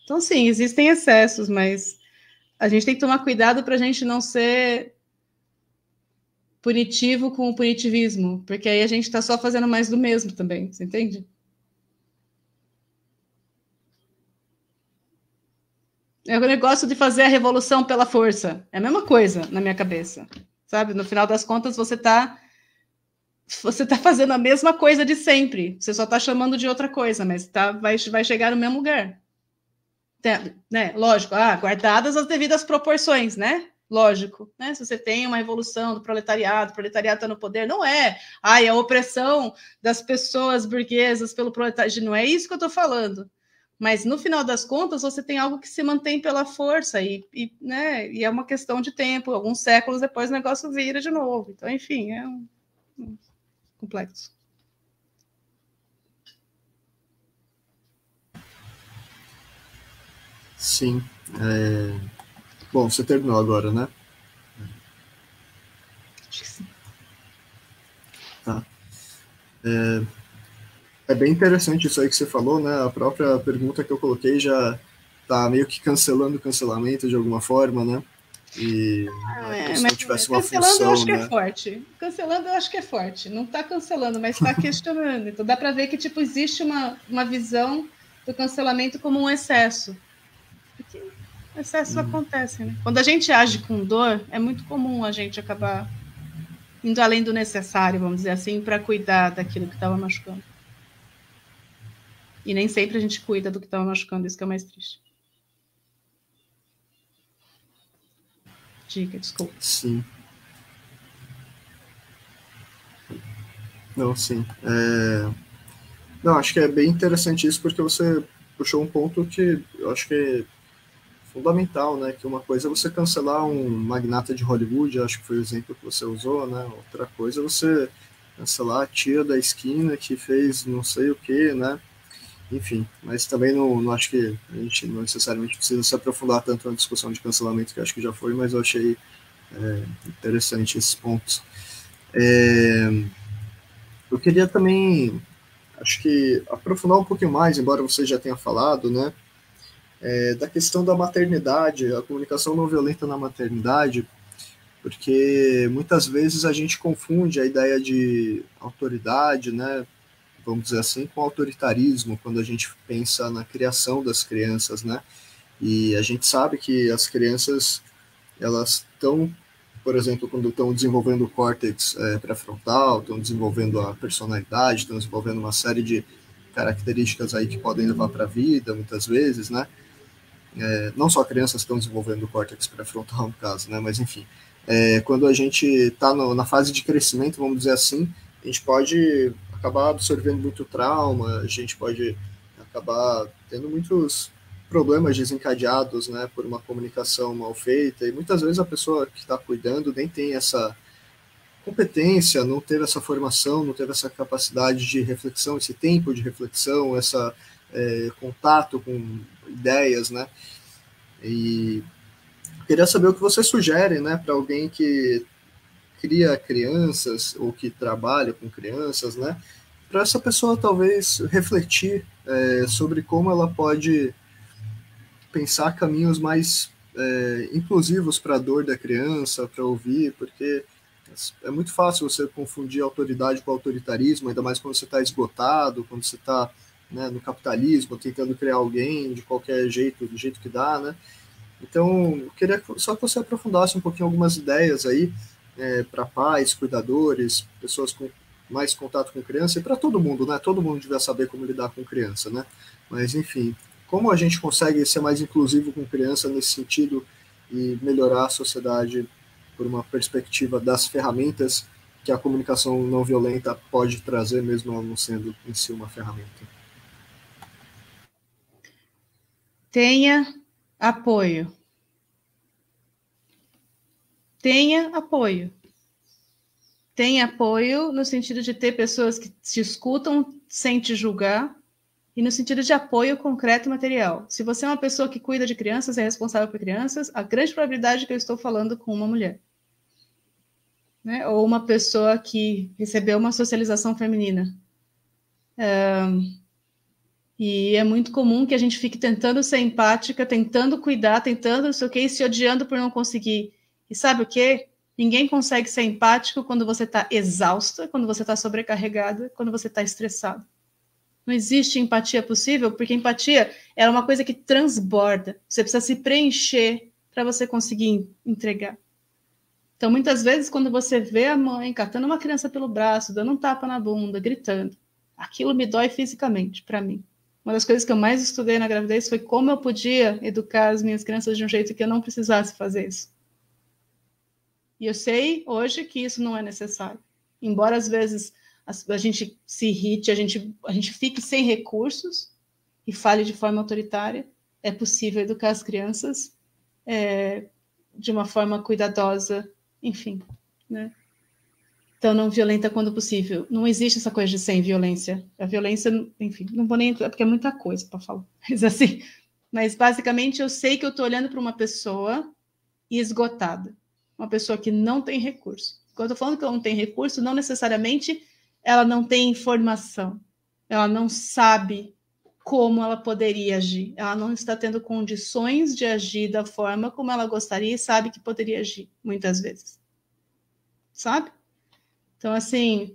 Então, sim, existem excessos, mas a gente tem que tomar cuidado para a gente não ser punitivo com o punitivismo, porque aí a gente está só fazendo mais do mesmo também, você entende? É o negócio de fazer a revolução pela força. É a mesma coisa na minha cabeça, sabe? No final das contas, você tá fazendo a mesma coisa de sempre. Você só está chamando de outra coisa, mas vai chegar no mesmo lugar. Né? Lógico, guardadas as devidas proporções, né? Lógico, né? Se você tem uma revolução do proletariado, o proletariado está no poder, não é a opressão das pessoas burguesas pelo proletariado, não é isso que eu estou falando. Mas no final das contas, você tem algo que se mantém pela força né? E é uma questão de tempo. Alguns séculos depois o negócio vira de novo. Então, enfim, é complexo. Sim. Bom, você terminou agora, né? Acho que sim. Tá. É bem interessante isso aí que você falou, né? A própria pergunta que eu coloquei já tá meio que cancelando o cancelamento de alguma forma, né? E não é como se não tivesse uma Cancelando eu função, acho que é né? forte. Cancelando eu acho que é forte. Não está cancelando, mas está questionando. Então dá para ver que tipo, existe uma visão do cancelamento como um excesso. Porque excessos acontecem, né? Quando a gente age com dor, é muito comum a gente acabar indo além do necessário, vamos dizer assim, para cuidar daquilo que estava machucando. E nem sempre a gente cuida do que estava machucando, isso que é mais triste. Dica, desculpa. Sim. Não, sim. Não, acho que é bem interessante isso porque você puxou um ponto que eu acho que é fundamental, né? Que uma coisa é você cancelar um magnata de Hollywood, acho que foi o exemplo que você usou, né? Outra coisa é você cancelar a tia da esquina que fez não sei o que, né? Enfim, mas também não acho que a gente não necessariamente precisa se aprofundar tanto na discussão de cancelamento, que acho que já foi, mas eu achei interessante esses pontos. Eu queria também, acho que aprofundar um pouquinho mais, embora você já tenha falado, né? Da questão da maternidade, a comunicação não violenta na maternidade, porque muitas vezes a gente confunde a ideia de autoridade, né? Vamos dizer assim, com autoritarismo, quando a gente pensa na criação das crianças, né? E a gente sabe que as crianças, elas estão, por exemplo, quando estão desenvolvendo o córtex pré-frontal, estão desenvolvendo a personalidade, estão desenvolvendo uma série de características aí que podem levar para a vida, muitas vezes, né? Não só crianças estão desenvolvendo o córtex pré-frontal, no caso, né? Mas, enfim, quando a gente está na fase de crescimento, vamos dizer assim, a gente pode acabar absorvendo muito trauma, a gente pode acabar tendo muitos problemas desencadeados, né, por uma comunicação mal feita, e muitas vezes a pessoa que está cuidando nem tem essa competência, não teve essa formação, não teve essa capacidade de reflexão, esse tempo de reflexão, essa contato com ideias, né? E queria saber o que você sugere, né, para alguém que cria crianças ou que trabalha com crianças, né, para essa pessoa talvez refletir sobre como ela pode pensar caminhos mais inclusivos para a dor da criança, para ouvir, porque é muito fácil você confundir autoridade com autoritarismo, ainda mais quando você está esgotado, quando você está, né, no capitalismo, tentando criar alguém de qualquer jeito, do jeito que dá, né? Então, eu queria só que você aprofundasse um pouquinho algumas ideias aí para pais, cuidadores, pessoas com mais contato com criança e para todo mundo, né? Todo mundo devia saber como lidar com criança, né? Mas, enfim, como a gente consegue ser mais inclusivo com criança nesse sentido e melhorar a sociedade por uma perspectiva das ferramentas que a comunicação não violenta pode trazer, mesmo ela não sendo em si uma ferramenta? Tenha apoio. Tenha apoio. tem apoio no sentido de ter pessoas que te escutam sem te julgar, e no sentido de apoio concreto e material. Se você é uma pessoa que cuida de crianças, é responsável por crianças, a grande probabilidade é que eu estou falando com uma mulher. Né? Ou uma pessoa que recebeu uma socialização feminina. E é muito comum que a gente fique tentando ser empática, tentando cuidar, tentando não sei o quê, e se odiando por não conseguir. E sabe o quê? Ninguém consegue ser empático quando você está exausta, quando você está sobrecarregada, quando você está estressado. Não existe empatia possível, porque empatia é uma coisa que transborda. Você precisa se preencher para você conseguir entregar. Então, muitas vezes, quando você vê a mãe catando uma criança pelo braço, dando um tapa na bunda, gritando, aquilo me dói fisicamente, para mim. Uma das coisas que eu mais estudei na gravidez foi como eu podia educar as minhas crianças de um jeito que eu não precisasse fazer isso. E eu sei hoje que isso não é necessário. Embora, às vezes, a gente se irrite, a gente fique sem recursos e fale de forma autoritária, é possível educar as crianças de uma forma cuidadosa, enfim, né? Então, não violenta quando possível. Não existe essa coisa de sem violência. A violência, enfim, não vou nem entrar, porque é muita coisa para falar. Mas, basicamente, eu sei que eu estou olhando para uma pessoa esgotada. Uma pessoa que não tem recurso. Quando eu estou falando que ela não tem recurso, não necessariamente ela não tem informação. Ela não sabe como ela poderia agir. Ela não está tendo condições de agir da forma como ela gostaria e sabe que poderia agir, muitas vezes. Sabe? Então, assim,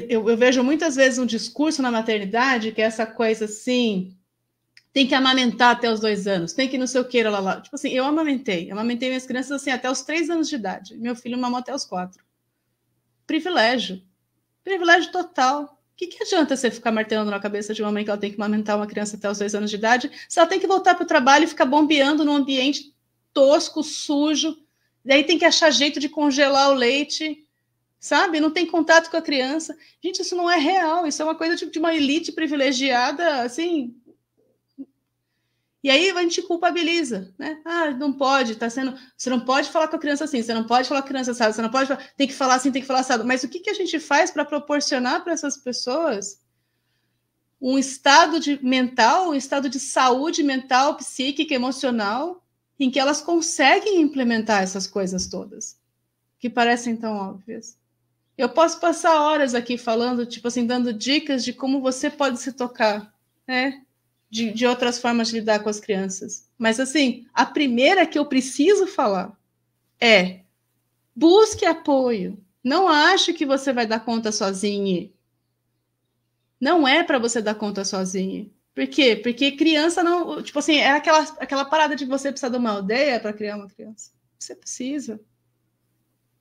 eu vejo muitas vezes um discurso na maternidade que é essa coisa assim, tem que amamentar até os 2 anos, tem que não sei o que, lá. Tipo assim, eu amamentei minhas crianças assim até os 3 anos de idade. Meu filho mamou até os 4. Privilégio total. O que adianta você ficar martelando na cabeça de uma mãe que ela tem que amamentar uma criança até os 2 anos de idade, se ela tem que voltar para o trabalho e ficar bombeando num ambiente tosco, sujo, daí tem que achar jeito de congelar o leite, sabe? Não tem contato com a criança. Gente, isso não é real, isso é uma coisa de uma elite privilegiada, assim. E aí a gente culpabiliza, né? Ah, não pode, tá sendo. Você não pode falar com a criança assim, você não pode falar com a criança assado, você não pode. Tem que falar assim, tem que falar assado. Mas o que a gente faz para proporcionar para essas pessoas um estado mental, um estado de saúde mental, psíquica, emocional, em que elas conseguem implementar essas coisas todas, que parecem tão óbvias? Eu posso passar horas aqui falando, tipo assim, dando dicas de como você pode se tocar, né? De outras formas de lidar com as crianças. Mas, assim, a primeira que eu preciso falar é: busque apoio. Não ache que você vai dar conta sozinha. Não é para você dar conta sozinha. Por quê? Porque criança não... Tipo assim, é aquela parada de você precisar de uma aldeia para criar uma criança. Você precisa.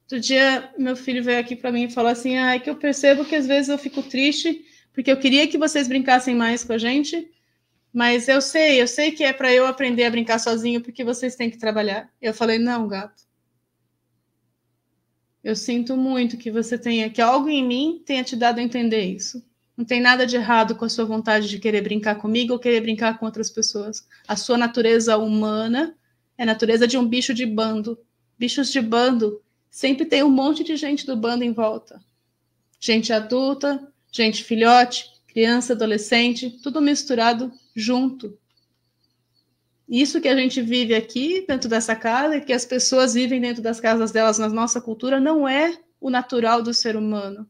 Outro dia, meu filho veio aqui para mim e falou assim, que eu percebo que às vezes eu fico triste, porque eu queria que vocês brincassem mais com a gente, mas eu sei que é para eu aprender a brincar sozinho, porque vocês têm que trabalhar. Eu falei, não, gato. Eu sinto muito que que algo em mim tenha te dado a entender isso. Não tem nada de errado com a sua vontade de querer brincar comigo ou querer brincar com outras pessoas. A sua natureza humana é a natureza de um bicho de bando. Bichos de bando sempre tem um monte de gente do bando em volta. Gente adulta, gente filhote, criança, adolescente, tudo misturado junto. Isso que a gente vive aqui dentro dessa casa, que as pessoas vivem dentro das casas delas na nossa cultura, não é o natural do ser humano.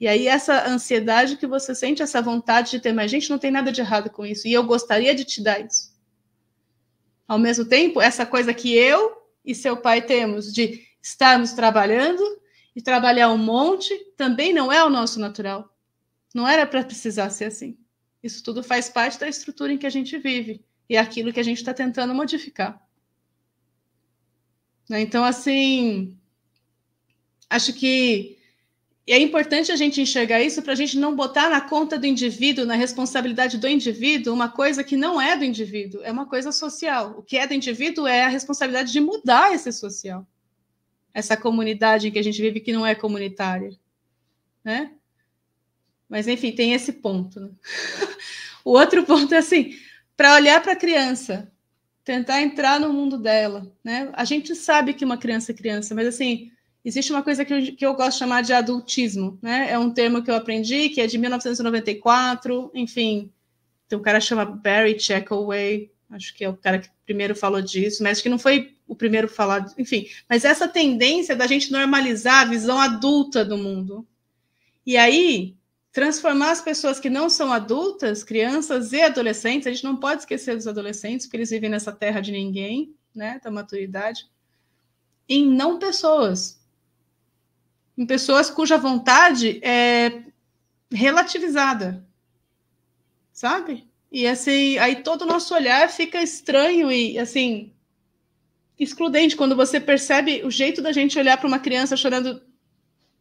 E aí essa ansiedade que você sente, essa vontade de ter mais gente, não tem nada de errado com isso. E eu gostaria de te dar isso. Ao mesmo tempo, essa coisa que eu e seu pai temos de estarmos trabalhando e trabalhar um monte, também não é o nosso natural. Não era para precisar ser assim. Isso tudo faz parte da estrutura em que a gente vive. E é aquilo que a gente está tentando modificar. Então, assim, acho que é importante a gente enxergar isso para a gente não botar na conta do indivíduo, na responsabilidade do indivíduo, uma coisa que não é do indivíduo, é uma coisa social. O que é do indivíduo é a responsabilidade de mudar esse social. Essa comunidade em que a gente vive que não é comunitária. Né? Mas, enfim, tem esse ponto. Né? O outro ponto é assim, para olhar para a criança, tentar entrar no mundo dela. Né? A gente sabe que uma criança é criança, mas assim, existe uma coisa que eu gosto de chamar de adultismo, né? É um termo que eu aprendi, que é de 1994, enfim, tem um cara que chama Barry Checkleway, acho que é o cara que primeiro falou disso, mas acho que não foi o primeiro a falar, enfim, mas essa tendência da gente normalizar a visão adulta do mundo. E aí, transformar as pessoas que não são adultas, crianças e adolescentes, a gente não pode esquecer dos adolescentes, porque eles vivem nessa terra de ninguém, né, da maturidade, em não pessoas. Em pessoas cuja vontade é relativizada, sabe? E assim, aí todo o nosso olhar fica estranho e assim excludente quando você percebe o jeito da gente olhar para uma criança chorando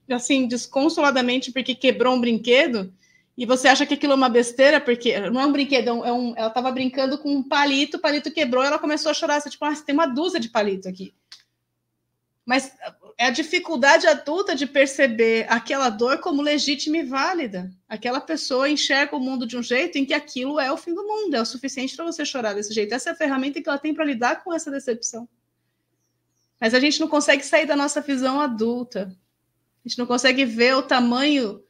assim desconsoladamente porque quebrou um brinquedo e você acha que aquilo é uma besteira porque não é um brinquedo, ela estava brincando com um palito, o palito quebrou, ela começou a chorar, você tipo, tem uma dúzia de palito aqui. Mas é a dificuldade adulta de perceber aquela dor como legítima e válida. Aquela pessoa enxerga o mundo de um jeito em que aquilo é o fim do mundo, é o suficiente para você chorar desse jeito. Essa é a ferramenta que ela tem para lidar com essa decepção. Mas a gente não consegue sair da nossa visão adulta. A gente não consegue ver o tamanho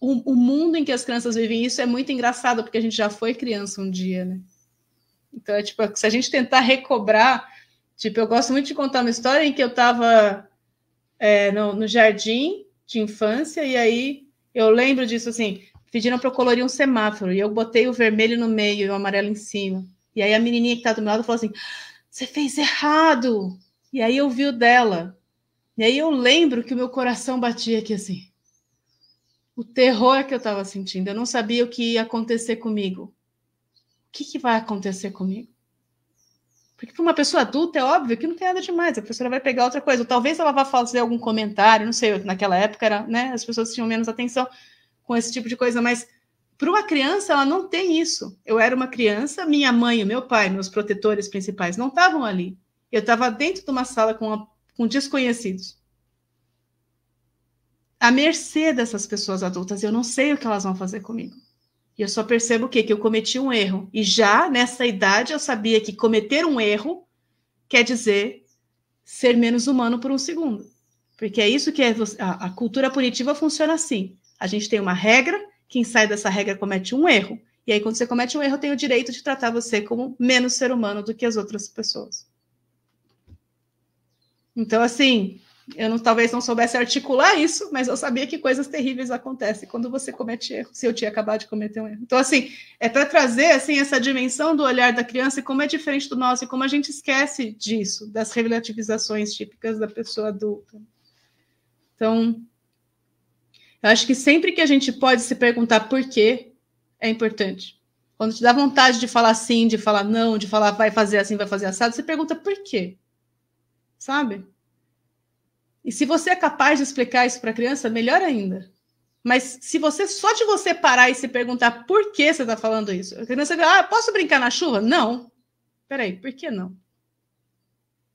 o mundo em que as crianças vivem. Isso é muito engraçado, porque a gente já foi criança um dia, né? Então, é tipo, se a gente tentar recobrar. Tipo, eu gosto muito de contar uma história em que eu estava no jardim de infância, e aí eu lembro disso assim, pediram para eu colorir um semáforo, e eu botei o vermelho no meio e o amarelo em cima. E aí a menininha que estava do meu lado falou assim, você fez errado! E aí eu vi o dela. E aí eu lembro que o meu coração batia aqui assim. O terror que eu estava sentindo. Eu não sabia o que ia acontecer comigo. O que vai acontecer comigo? Porque para uma pessoa adulta é óbvio que não tem nada demais, a professora vai pegar outra coisa. Ou talvez ela vá fazer algum comentário, não sei, naquela época era, né, as pessoas tinham menos atenção com esse tipo de coisa, mas para uma criança ela não tem isso. Eu era uma criança, minha mãe, o meu pai, meus protetores principais não estavam ali. Eu estava dentro de uma sala com desconhecidos. À mercê dessas pessoas adultas, eu não sei o que elas vão fazer comigo. E eu só percebo o quê? Que eu cometi um erro. E já nessa idade eu sabia que cometer um erro quer dizer ser menos humano por um segundo. Porque é isso que a cultura punitiva funciona assim. A gente tem uma regra, quem sai dessa regra comete um erro. E aí, quando você comete um erro, tem o direito de tratar você como menos ser humano do que as outras pessoas. Então, assim, talvez não soubesse articular isso, mas eu sabia que coisas terríveis acontecem quando você comete erro, se eu tinha acabado de cometer um erro. Então, assim, é para trazer assim, essa dimensão do olhar da criança e como é diferente do nosso, e como a gente esquece disso, das relativizações típicas da pessoa adulta. Então, eu acho que sempre que a gente pode se perguntar por quê, é importante. Quando te dá vontade de falar sim, de falar não, de falar vai fazer assim, vai fazer assado, você pergunta por quê, sabe? E se você é capaz de explicar isso para a criança, melhor ainda. Mas se você, só de você parar e se perguntar por que você está falando isso, a criança vai, posso brincar na chuva? Não. Peraí, por que não?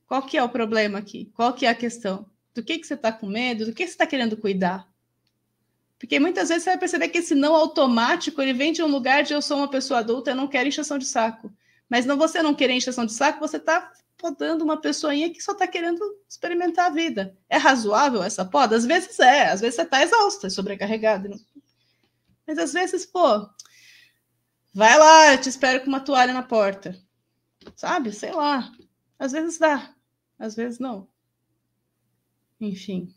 Qual que é o problema aqui? Qual que é a questão? Do que você está com medo? Do que você está querendo cuidar? Porque muitas vezes você vai perceber que esse não automático, ele vem de um lugar de eu sou uma pessoa adulta, eu não quero encheção de saco. Mas não você não querer encheção de saco, você está podando uma pessoinha que só está querendo experimentar a vida. É razoável essa poda? Às vezes é, às vezes você está exausta, sobrecarregada. Mas às vezes, pô, vai lá, eu te espero com uma toalha na porta. Sabe? Sei lá. Às vezes dá, às vezes não. Enfim.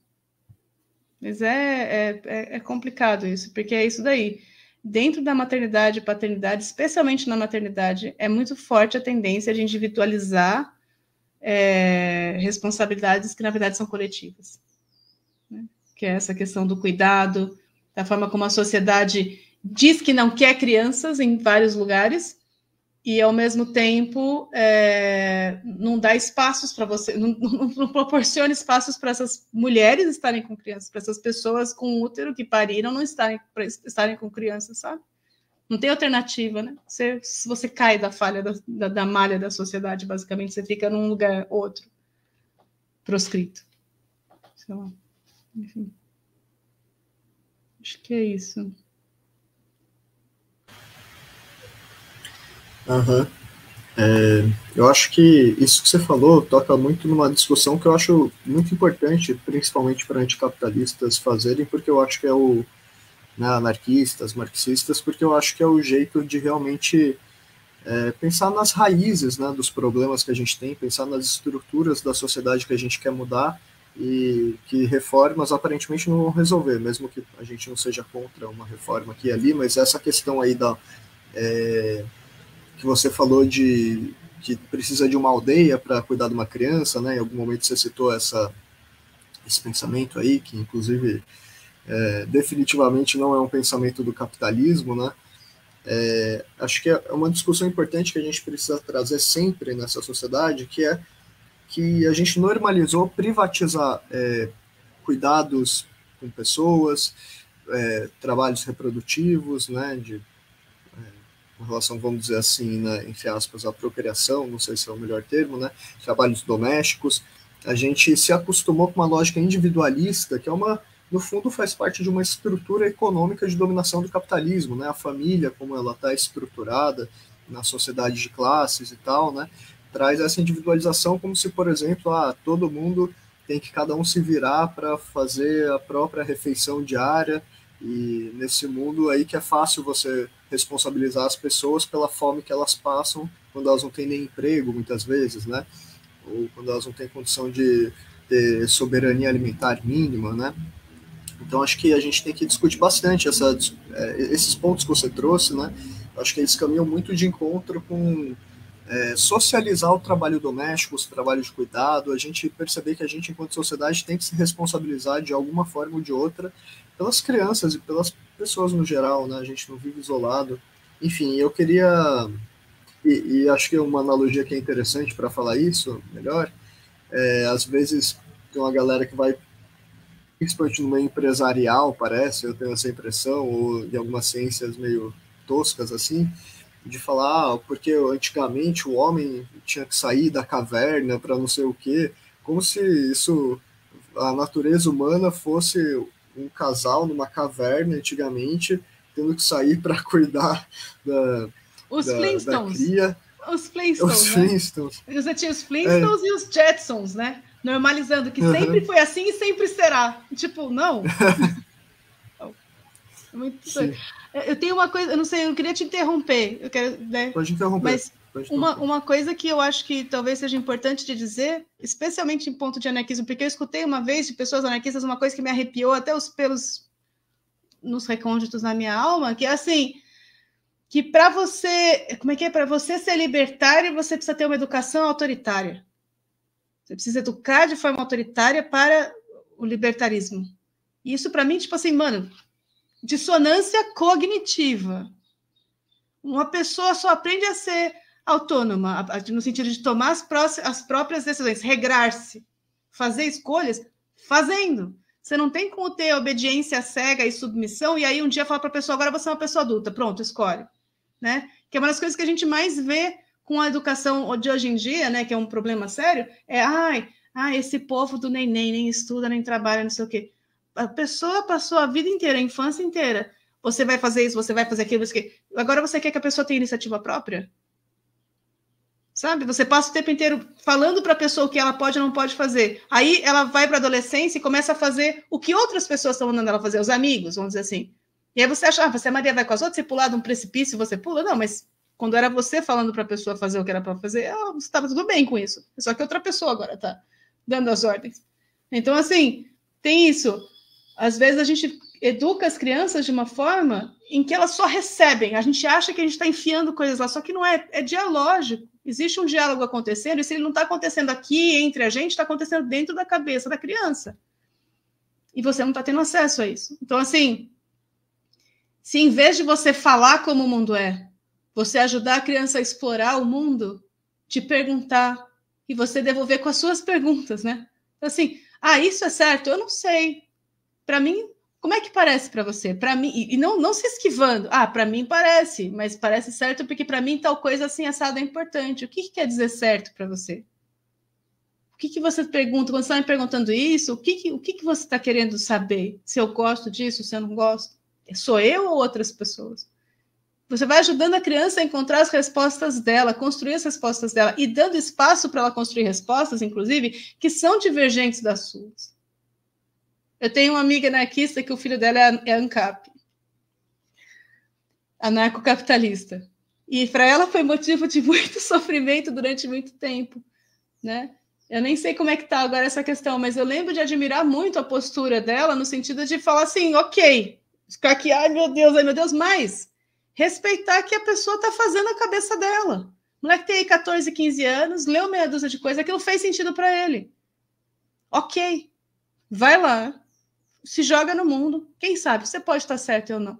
Mas é complicado isso, porque é isso daí. Dentro da maternidade e paternidade, especialmente na maternidade, é muito forte a tendência de individualizar responsabilidades que, na verdade, são coletivas. Né? Que é essa questão do cuidado, da forma como a sociedade diz que não quer crianças em vários lugares, e, ao mesmo tempo, não dá espaços para você, não proporciona espaços para essas mulheres estarem com crianças, para essas pessoas com útero que pariram não estarem com crianças, sabe? Não tem alternativa, né? Se você cai da falha da malha da sociedade, basicamente, você fica num lugar outro, proscrito. Sei lá. Enfim. Acho que é isso. Aham. Eu acho que isso que você falou toca muito numa discussão que eu acho muito importante, principalmente para anticapitalistas fazerem, porque eu acho que é o, né, anarquistas, marxistas, porque eu acho que é o jeito de realmente pensar nas raízes, né, dos problemas que a gente tem, pensar nas estruturas da sociedade que a gente quer mudar e que reformas aparentemente não vão resolver, mesmo que a gente não seja contra uma reforma aqui e ali, mas essa questão aí que você falou de que precisa de uma aldeia para cuidar de uma criança, né? Em algum momento você citou esse pensamento aí, que inclusive definitivamente não é um pensamento do capitalismo, né? Acho que é uma discussão importante que a gente precisa trazer sempre nessa sociedade, que é que a gente normalizou privatizar cuidados com pessoas, trabalhos reprodutivos, né, com relação, vamos dizer assim, né, entre aspas, à procriação, não sei se é o melhor termo, né, trabalhos domésticos. A gente se acostumou com uma lógica individualista, que no fundo faz parte de uma estrutura econômica de dominação do capitalismo, né, a família, como ela está estruturada na sociedade de classes e tal, né, traz essa individualização como se, por exemplo, todo mundo tem que cada um se virar para fazer a própria refeição diária, e nesse mundo aí que é fácil você responsabilizar as pessoas pela fome que elas passam quando elas não têm nem emprego, muitas vezes, né? Ou quando elas não têm condição de ter soberania alimentar mínima, né? Então acho que a gente tem que discutir bastante esses pontos que você trouxe, né? Acho que eles caminham muito de encontro com socializar o trabalho doméstico, os trabalhos de cuidado, a gente perceber que a gente, enquanto sociedade, tem que se responsabilizar de alguma forma ou de outra pelas crianças e pelas pessoas no geral, né? A gente não vive isolado. Enfim, eu queria, e acho que uma analogia que é interessante para falar isso melhor, às vezes tem uma galera que vai, principalmente no meio empresarial, parece, eu tenho essa impressão, ou de algumas ciências meio toscas assim, de falar, porque antigamente o homem tinha que sair da caverna para não sei o quê, como se a natureza humana fosse um casal numa caverna antigamente, tendo que sair para cuidar da, Os da Flintstones. cria. Os Flintstones, né? Flintstones. Você tinha os Flintstones e os Jetsons, né? Normalizando que sempre foi assim e sempre será. Tipo, não. Muito doido. Eu tenho uma coisa, eu não sei, eu queria te interromper. Eu quero, né? Pode interromper. Mas uma coisa que eu acho que talvez seja importante de dizer, especialmente em ponto de anarquismo, porque eu escutei uma vez de pessoas anarquistas uma coisa que me arrepiou até os pelos nos recônditos na minha alma, que é assim, que para você, como é que é? Para você ser libertário, você precisa ter uma educação autoritária. Você precisa educar de forma autoritária para o libertarismo. E isso para mim, tipo assim, mano, dissonância cognitiva. Uma pessoa só aprende a ser autônoma, no sentido de tomar as próprias decisões, regrar-se, fazer escolhas, fazendo. Você não tem como ter obediência cega e submissão, e aí um dia falar para a pessoa, agora você é uma pessoa adulta, pronto, escolhe. Né? Que é uma das coisas que a gente mais vê com a educação de hoje em dia, né, que é um problema sério, esse povo do nem estuda, nem trabalha, não sei o quê. A pessoa passou a vida inteira, a infância inteira, você vai fazer isso, você vai fazer aquilo, agora você quer que a pessoa tenha iniciativa própria? Sabe? Você passa o tempo inteiro falando para a pessoa o que ela pode ou não pode fazer. Aí ela vai para a adolescência e começa a fazer o que outras pessoas estão mandando ela fazer, os amigos, vamos dizer assim. E aí você acha, você Maria vai com as outras, você pular de um precipício, você pula? Não, mas quando era você falando para a pessoa fazer o que era para fazer, você estava tudo bem com isso. Só que outra pessoa agora está dando as ordens. Então, assim, tem isso. Às vezes a gente educa as crianças de uma forma em que elas só recebem. A gente acha que a gente está enfiando coisas lá, só que não é. É dialógico. Existe um diálogo acontecendo, e se ele não está acontecendo aqui entre a gente, está acontecendo dentro da cabeça da criança. E você não está tendo acesso a isso. Então, assim, se em vez de você falar como o mundo é, você ajudar a criança a explorar o mundo, te perguntar, e você devolver com as suas perguntas, né? Então, assim, isso é certo? Eu não sei. Para mim, como é que parece para você? Para mim, e não se esquivando. Para mim parece, mas parece certo porque para mim tal coisa assim assada é importante. O que quer dizer certo para você? O que você pergunta? Quando você está me perguntando isso, o que você está querendo saber? Se eu gosto disso, se eu não gosto? Sou eu ou outras pessoas? Você vai ajudando a criança a encontrar as respostas dela, construir as respostas dela, e dando espaço para ela construir respostas, inclusive, que são divergentes das suas. Eu tenho uma amiga anarquista que o filho dela é ANCAP, anarcocapitalista. E para ela foi motivo de muito sofrimento durante muito tempo, né? Eu nem sei como é que está agora essa questão, mas eu lembro de admirar muito a postura dela no sentido de falar assim, ok, ficar aqui, ai meu Deus, mas respeitar que a pessoa está fazendo a cabeça dela. O moleque tem aí 14, 15 anos, leu meia dúzia de coisa, aquilo fez sentido para ele. Ok, vai lá, se joga no mundo, quem sabe, você pode estar certo ou não.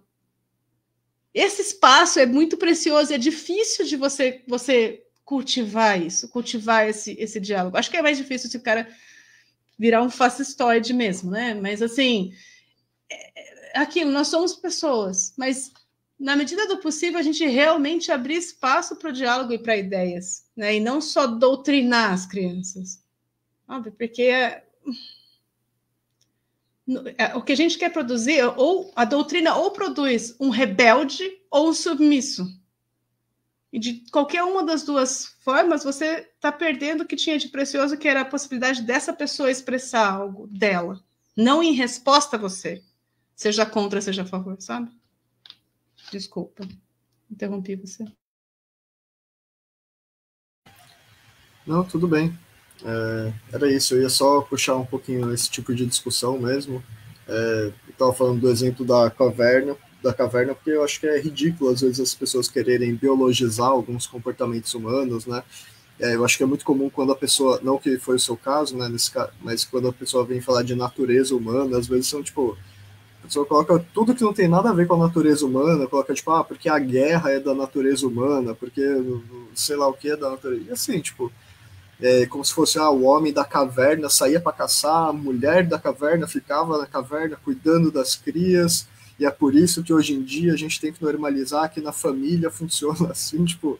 Esse espaço é muito precioso, é difícil de você cultivar isso, cultivar esse diálogo. Acho que é mais difícil se o cara virar um fascistoide mesmo, né? Mas, assim, aquilo, nós somos pessoas, mas, na medida do possível, a gente realmente abrir espaço para o diálogo e para ideias, né? E não só doutrinar as crianças. Óbvio, porque o que a gente quer produzir, ou a doutrina ou produz um rebelde ou um submisso. E de qualquer uma das duas formas, você está perdendo o que tinha de precioso, que era a possibilidade dessa pessoa expressar algo dela, não em resposta a você, seja contra, seja a favor, sabe? Desculpa, interrompi você. Não, tudo bem. Era isso, eu ia só puxar um pouquinho esse tipo de discussão mesmo. Eu estava falando do exemplo da caverna, porque eu acho que é ridículo às vezes as pessoas quererem biologizar alguns comportamentos humanos, né? Eu acho que é muito comum quando a pessoa, não que foi o seu caso, né, nesse caso, mas quando a pessoa vem falar de natureza humana, às vezes são tipo, a pessoa coloca tudo que não tem nada a ver com a natureza humana, coloca tipo, porque a guerra é da natureza humana, porque sei lá o que é da natureza, e assim, tipo, como se fosse o homem da caverna saía para caçar, a mulher da caverna ficava na caverna cuidando das crias, e é por isso que hoje em dia a gente tem que normalizar que na família funciona assim, tipo,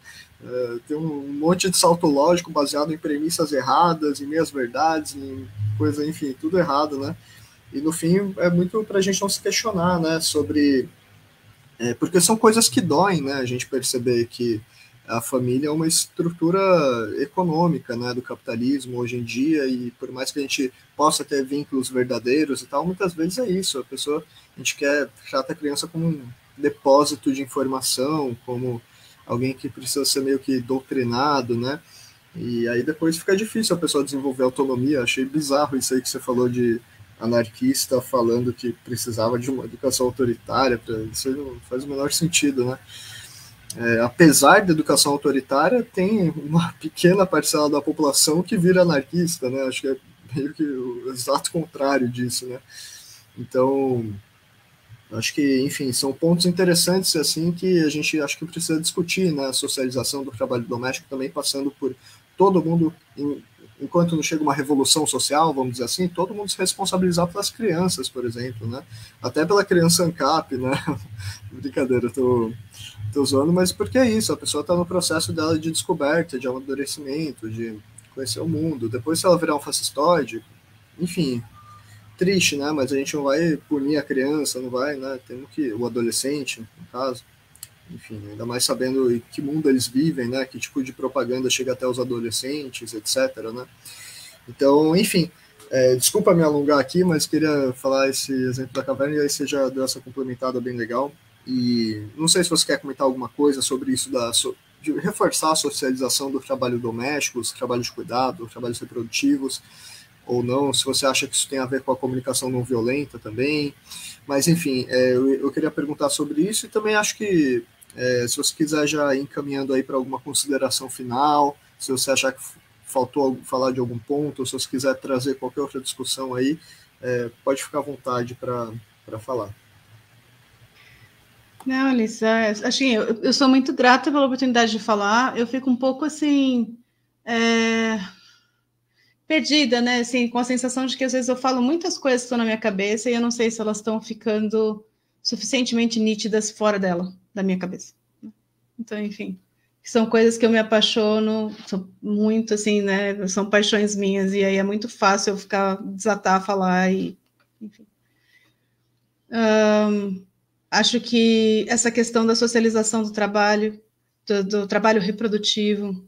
tem um monte de salto lógico baseado em premissas erradas, em meias verdades, em coisa, enfim, tudo errado, né? E no fim é muito para a gente não se questionar, né, sobre porque são coisas que doem, né? A gente perceber que a família é uma estrutura econômica, né, do capitalismo hoje em dia, e por mais que a gente possa ter vínculos verdadeiros e tal, muitas vezes é isso. A gente trata a criança como um depósito de informação, como alguém que precisa ser meio que doutrinado, né? E aí depois fica difícil a pessoa desenvolver autonomia. Achei bizarro isso aí que você falou de anarquista falando que precisava de uma educação autoritária. Isso não faz o menor sentido, né? Apesar da educação autoritária, tem uma pequena parcela da população que vira anarquista, né? Acho que é meio que o exato contrário disso, né? Então, acho que, enfim, são pontos interessantes assim que a gente acho que precisa discutir, né? A socialização do trabalho doméstico também passando por todo mundo, enquanto não chega uma revolução social, vamos dizer assim, todo mundo se responsabilizar pelas crianças, por exemplo, né? Até pela criança ANCAP, né? Brincadeira, tô zoando, mas porque é isso, a pessoa está no processo dela de descoberta, de amadurecimento, de conhecer o mundo. Depois, se ela virar um fascistoide, enfim, triste, né? Mas a gente não vai punir a criança, não vai, né? Temos que, o adolescente, no caso, enfim, ainda mais sabendo em que mundo eles vivem, né? Que tipo de propaganda chega até os adolescentes, etc, né? Então, enfim, desculpa me alongar aqui, mas queria falar esse exemplo da caverna e aí você já deu essa complementada bem legal. E não sei se você quer comentar alguma coisa sobre isso de reforçar a socialização do trabalho doméstico, os trabalhos de cuidado, os trabalhos reprodutivos, ou não, se você acha que isso tem a ver com a comunicação não violenta também. Mas, enfim, eu queria perguntar sobre isso e também acho que se você quiser já ir encaminhando aí para alguma consideração final, se você achar que faltou falar de algum ponto, ou se você quiser trazer qualquer outra discussão aí, pode ficar à vontade para falar. Não, Alice, assim, eu sou muito grata pela oportunidade de falar. Eu fico um pouco assim perdida, né? Assim, com a sensação de que às vezes eu falo muitas coisas que estão na minha cabeça e eu não sei se elas estão ficando suficientemente nítidas fora dela, da minha cabeça. Então, enfim, são coisas que eu me apaixono muito, assim, né? São paixões minhas e aí é muito fácil eu ficar desatar, falar e, enfim. Acho que essa questão da socialização do trabalho, do trabalho reprodutivo,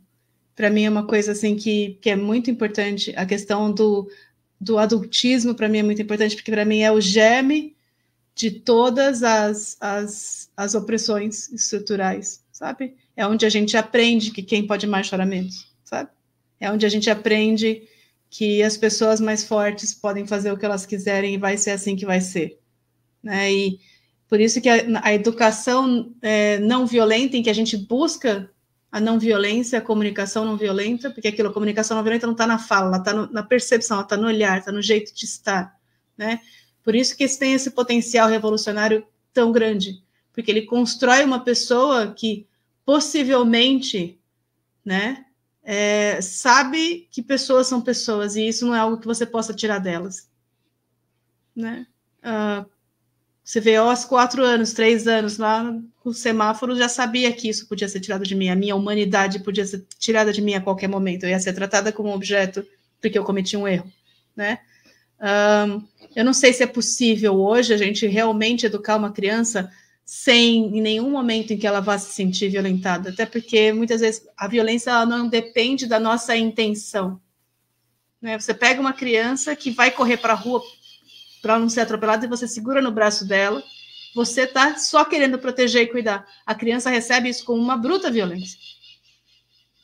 para mim é uma coisa assim que é muito importante. A questão do adultismo, para mim, é muito importante, porque para mim é o germe de todas as opressões estruturais, sabe? É onde a gente aprende que quem pode mais chora menos, sabe? É onde a gente aprende que as pessoas mais fortes podem fazer o que elas quiserem e vai ser assim que vai ser, né? E por isso que a educação não violenta, em que a gente busca a não violência, a comunicação não violenta, porque a comunicação não violenta não está na fala, ela está na percepção, ela está no olhar, está no jeito de estar, né? Por isso que isso tem esse potencial revolucionário tão grande, porque ele constrói uma pessoa que possivelmente, né, sabe que pessoas são pessoas, e isso não é algo que você possa tirar delas, né? Você vê, aos 4 anos, 3 anos, lá no semáforo, já sabia que isso podia ser tirado de mim, a minha humanidade podia ser tirada de mim a qualquer momento, eu ia ser tratada como um objeto porque eu cometi um erro, né? Eu não sei se é possível hoje a gente realmente educar uma criança sem em nenhum momento em que ela vá se sentir violentada, até porque muitas vezes a violência ela não depende da nossa intenção, né? Você pega uma criança que vai correr para a rua para não ser atropelada e você segura no braço dela, você está só querendo proteger e cuidar. A criança recebe isso como uma bruta violência.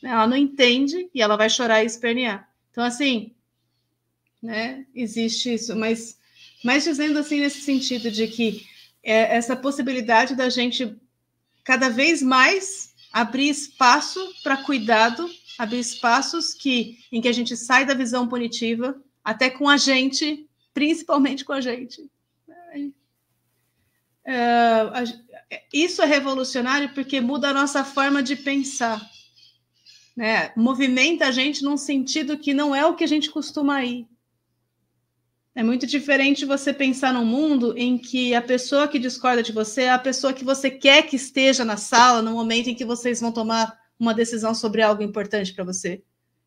Ela não entende e ela vai chorar e espernear. Então, assim, né, existe isso, mas dizendo assim nesse sentido de que essa possibilidade da gente cada vez mais abrir espaço para cuidado, abrir espaços em que a gente sai da visão punitiva, até com a gente, principalmente com a gente. Isso é revolucionário porque muda a nossa forma de pensar, né? Movimenta a gente num sentido que não é o que a gente costuma ir. É muito diferente você pensar num mundo em que a pessoa que discorda de você é a pessoa que você quer que esteja na sala no momento em que vocês vão tomar uma decisão sobre algo importante para você.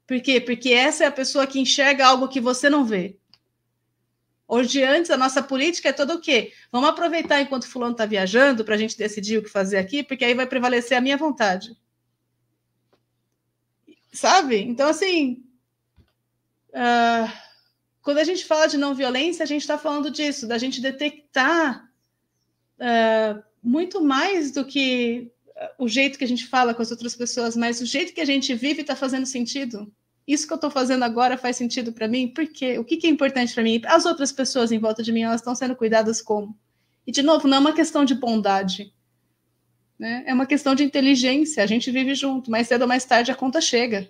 Por quê? Porque essa é a pessoa que enxerga algo que você não vê. Hoje, antes, a nossa política é toda o quê? Vamos aproveitar enquanto fulano está viajando para a gente decidir o que fazer aqui, porque aí vai prevalecer a minha vontade. Sabe? Então, assim... quando a gente fala de não violência, a gente está falando disso, da gente detectar muito mais do que o jeito que a gente fala com as outras pessoas, mas o jeito que a gente vive está fazendo sentido. Isso que eu estou fazendo agora faz sentido para mim? Por quê? O que é importante para mim? As outras pessoas em volta de mim, elas estão sendo cuidadas como? E, de novo, não é uma questão de bondade, né? É uma questão de inteligência. A gente vive junto, mais cedo ou mais tarde a conta chega,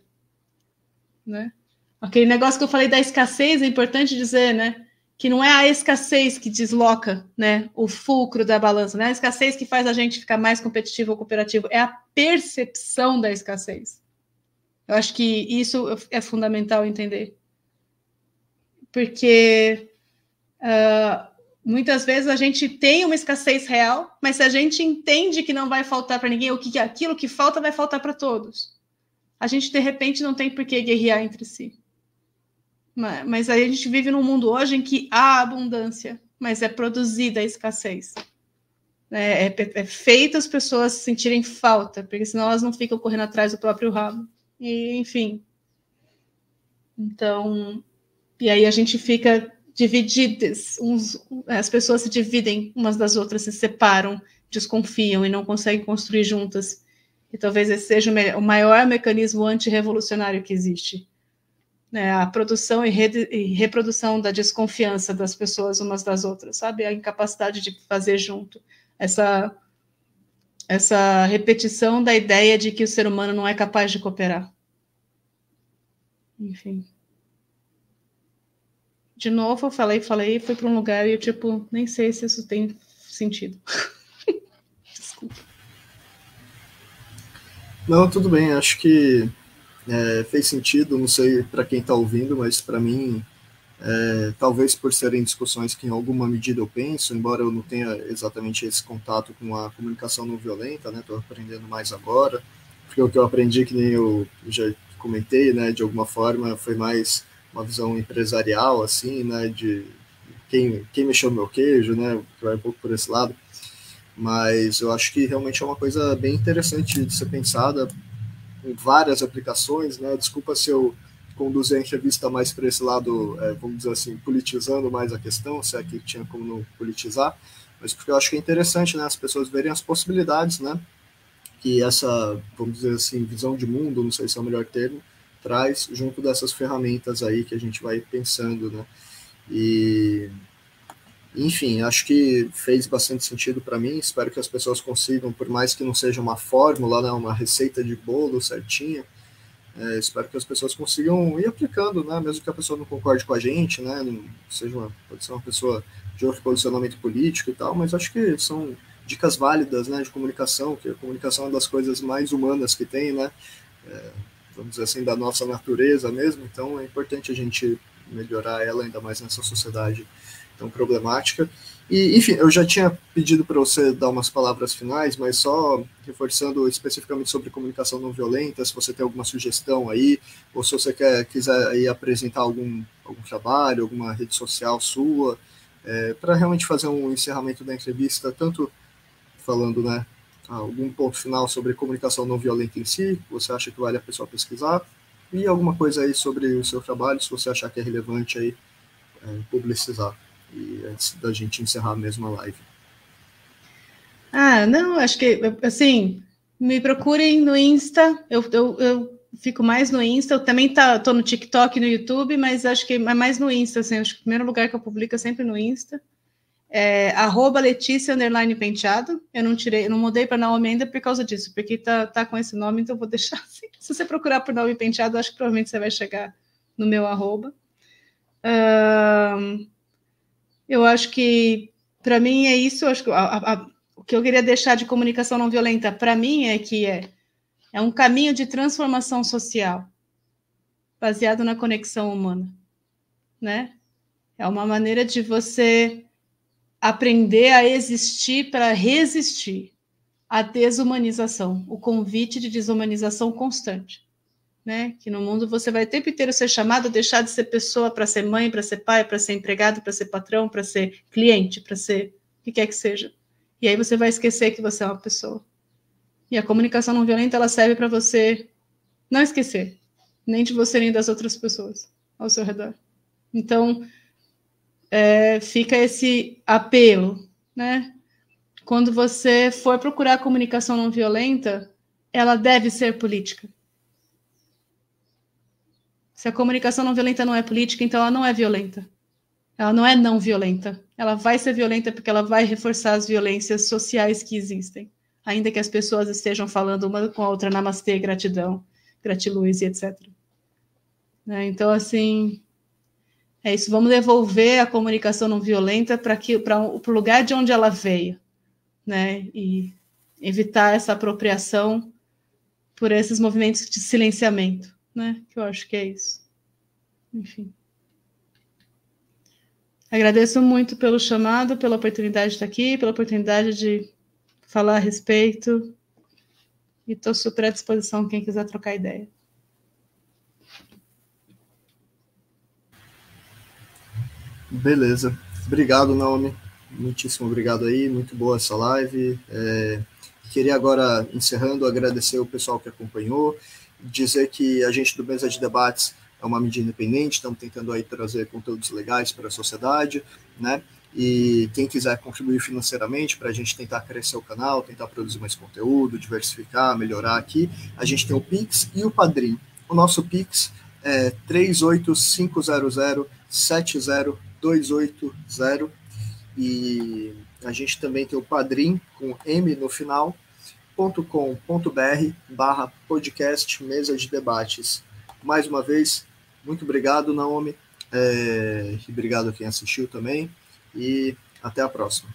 né? Aquele negócio que eu falei da escassez, é importante dizer, né? Que não é a escassez que desloca, né, o fulcro da balança, não é a escassez que faz a gente ficar mais competitivo ou cooperativo, é a percepção da escassez. Eu acho que isso é fundamental entender. Porque muitas vezes a gente tem uma escassez real, mas se a gente entende que não vai faltar para ninguém, ou que aquilo que falta vai faltar para todos, a gente, de repente, não tem por que guerrear entre si. Mas aí a gente vive num mundo hoje em que há abundância, mas é produzida a escassez. É feito as pessoas sentirem falta, porque senão elas não ficam correndo atrás do próprio rabo. E, enfim. Então, e aí a gente fica divididas. As pessoas se dividem umas das outras, se separam, desconfiam e não conseguem construir juntas. E talvez esse seja o maior mecanismo antirrevolucionário que existe. A produção e reprodução da desconfiança das pessoas umas das outras, sabe? A incapacidade de fazer junto. Essa repetição da ideia de que o ser humano não é capaz de cooperar. Enfim. De novo, eu falei, fui para um lugar e eu, tipo, nem sei se isso tem sentido. Desculpa. Não, tudo bem, acho que fez sentido, não sei para quem está ouvindo, mas para mim, talvez por serem discussões que em alguma medida eu penso, embora eu não tenha exatamente esse contato com a comunicação não violenta, né, estou aprendendo mais agora, porque o que eu aprendi, que nem eu já comentei, né, de alguma forma, foi mais uma visão empresarial, assim, né, de quem mexeu no meu queijo, né, que vai um pouco por esse lado. mas eu acho que realmente é uma coisa bem interessante de ser pensada, com várias aplicações, né? Desculpa se eu conduzir a entrevista mais para esse lado, vamos dizer assim, politizando mais a questão, se é que tinha como não politizar, mas porque eu acho que é interessante, né, as pessoas verem as possibilidades, né, que essa, vamos dizer assim, visão de mundo, não sei se é o melhor termo, traz junto dessas ferramentas aí que a gente vai pensando, né, e enfim, acho que fez bastante sentido para mim, espero que as pessoas consigam, por mais que não seja uma fórmula, né, uma receita de bolo certinha, espero que as pessoas consigam ir aplicando, né, mesmo que a pessoa não concorde com a gente, né, não seja pode ser uma pessoa de outro posicionamento político e tal, mas acho que são dicas válidas, né, de comunicação, que a comunicação é uma das coisas mais humanas que tem, né, vamos dizer assim, da nossa natureza mesmo, então é importante a gente melhorar ela ainda mais nessa sociedade tão problemática. E, enfim, eu já tinha pedido para você dar umas palavras finais, mas só reforçando especificamente sobre comunicação não violenta, se você tem alguma sugestão aí, ou se você quiser aí apresentar algum trabalho, alguma rede social sua, para realmente fazer um encerramento da entrevista, tanto falando, né, algum ponto final sobre comunicação não violenta em si, que você acha que vale a pessoa pesquisar, e alguma coisa aí sobre o seu trabalho, se você achar que é relevante aí publicizar. E antes da gente encerrar mesmo a live. Não, acho que, assim, me procurem no Insta, eu fico mais no Insta, eu também tô no TikTok e no YouTube, mas acho que é mais no Insta, assim, acho que o primeiro lugar que eu publico é sempre no Insta. @Letícia_Penteado, eu não mudei para Naomi ainda por causa disso, porque tá com esse nome, então eu vou deixar assim. Se você procurar por Naomi Penteado, acho que provavelmente você vai chegar no meu @. Eu acho que, para mim, é isso. Acho que o que eu queria deixar de comunicação não violenta, para mim, é que é um caminho de transformação social baseado na conexão humana, né? É uma maneira de você aprender a existir para resistir à desumanização, o convite de desumanização constante, né? Que no mundo você vai o tempo inteiro ser chamado a deixar de ser pessoa para ser mãe, para ser pai, para ser empregado, para ser patrão, para ser cliente, para ser o que quer que seja. E aí você vai esquecer que você é uma pessoa. E a comunicação não violenta, ela serve para você não esquecer, nem de você nem das outras pessoas ao seu redor. Então, fica esse apelo, né? Quando você for procurar a comunicação não violenta, ela deve ser política. Se a comunicação não violenta não é política, então ela não é violenta. Ela não é não violenta. Ela vai ser violenta porque ela vai reforçar as violências sociais que existem, ainda que as pessoas estejam falando uma com a outra namastê, gratidão, gratiluz e etc. Né? Então, assim, é isso. Vamos devolver a comunicação não violenta para o lugar de onde ela veio, né? E evitar essa apropriação por esses movimentos de silenciamento, né? Que eu acho que é isso. Enfim. Agradeço muito pelo chamado, pela oportunidade de estar aqui, pela oportunidade de falar a respeito. E estou super à disposição quem quiser trocar ideia. Beleza. Obrigado, Naomi. Muitíssimo obrigado aí. Muito boa essa live. Queria agora, encerrando, agradecer o pessoal que acompanhou, dizer que a gente do Mesa de Debates é uma mídia independente, estamos tentando aí trazer conteúdos legais para a sociedade, né? E quem quiser contribuir financeiramente para a gente tentar crescer o canal, tentar produzir mais conteúdo, diversificar, melhorar aqui, a gente tem o Pix e o Padrim. O nosso Pix é 38500702880 e a gente também tem o Padrim com M no final, .com.br/podcast Mesa de Debates. Mais uma vez, muito obrigado, Naomi, e obrigado a quem assistiu também, e até a próxima.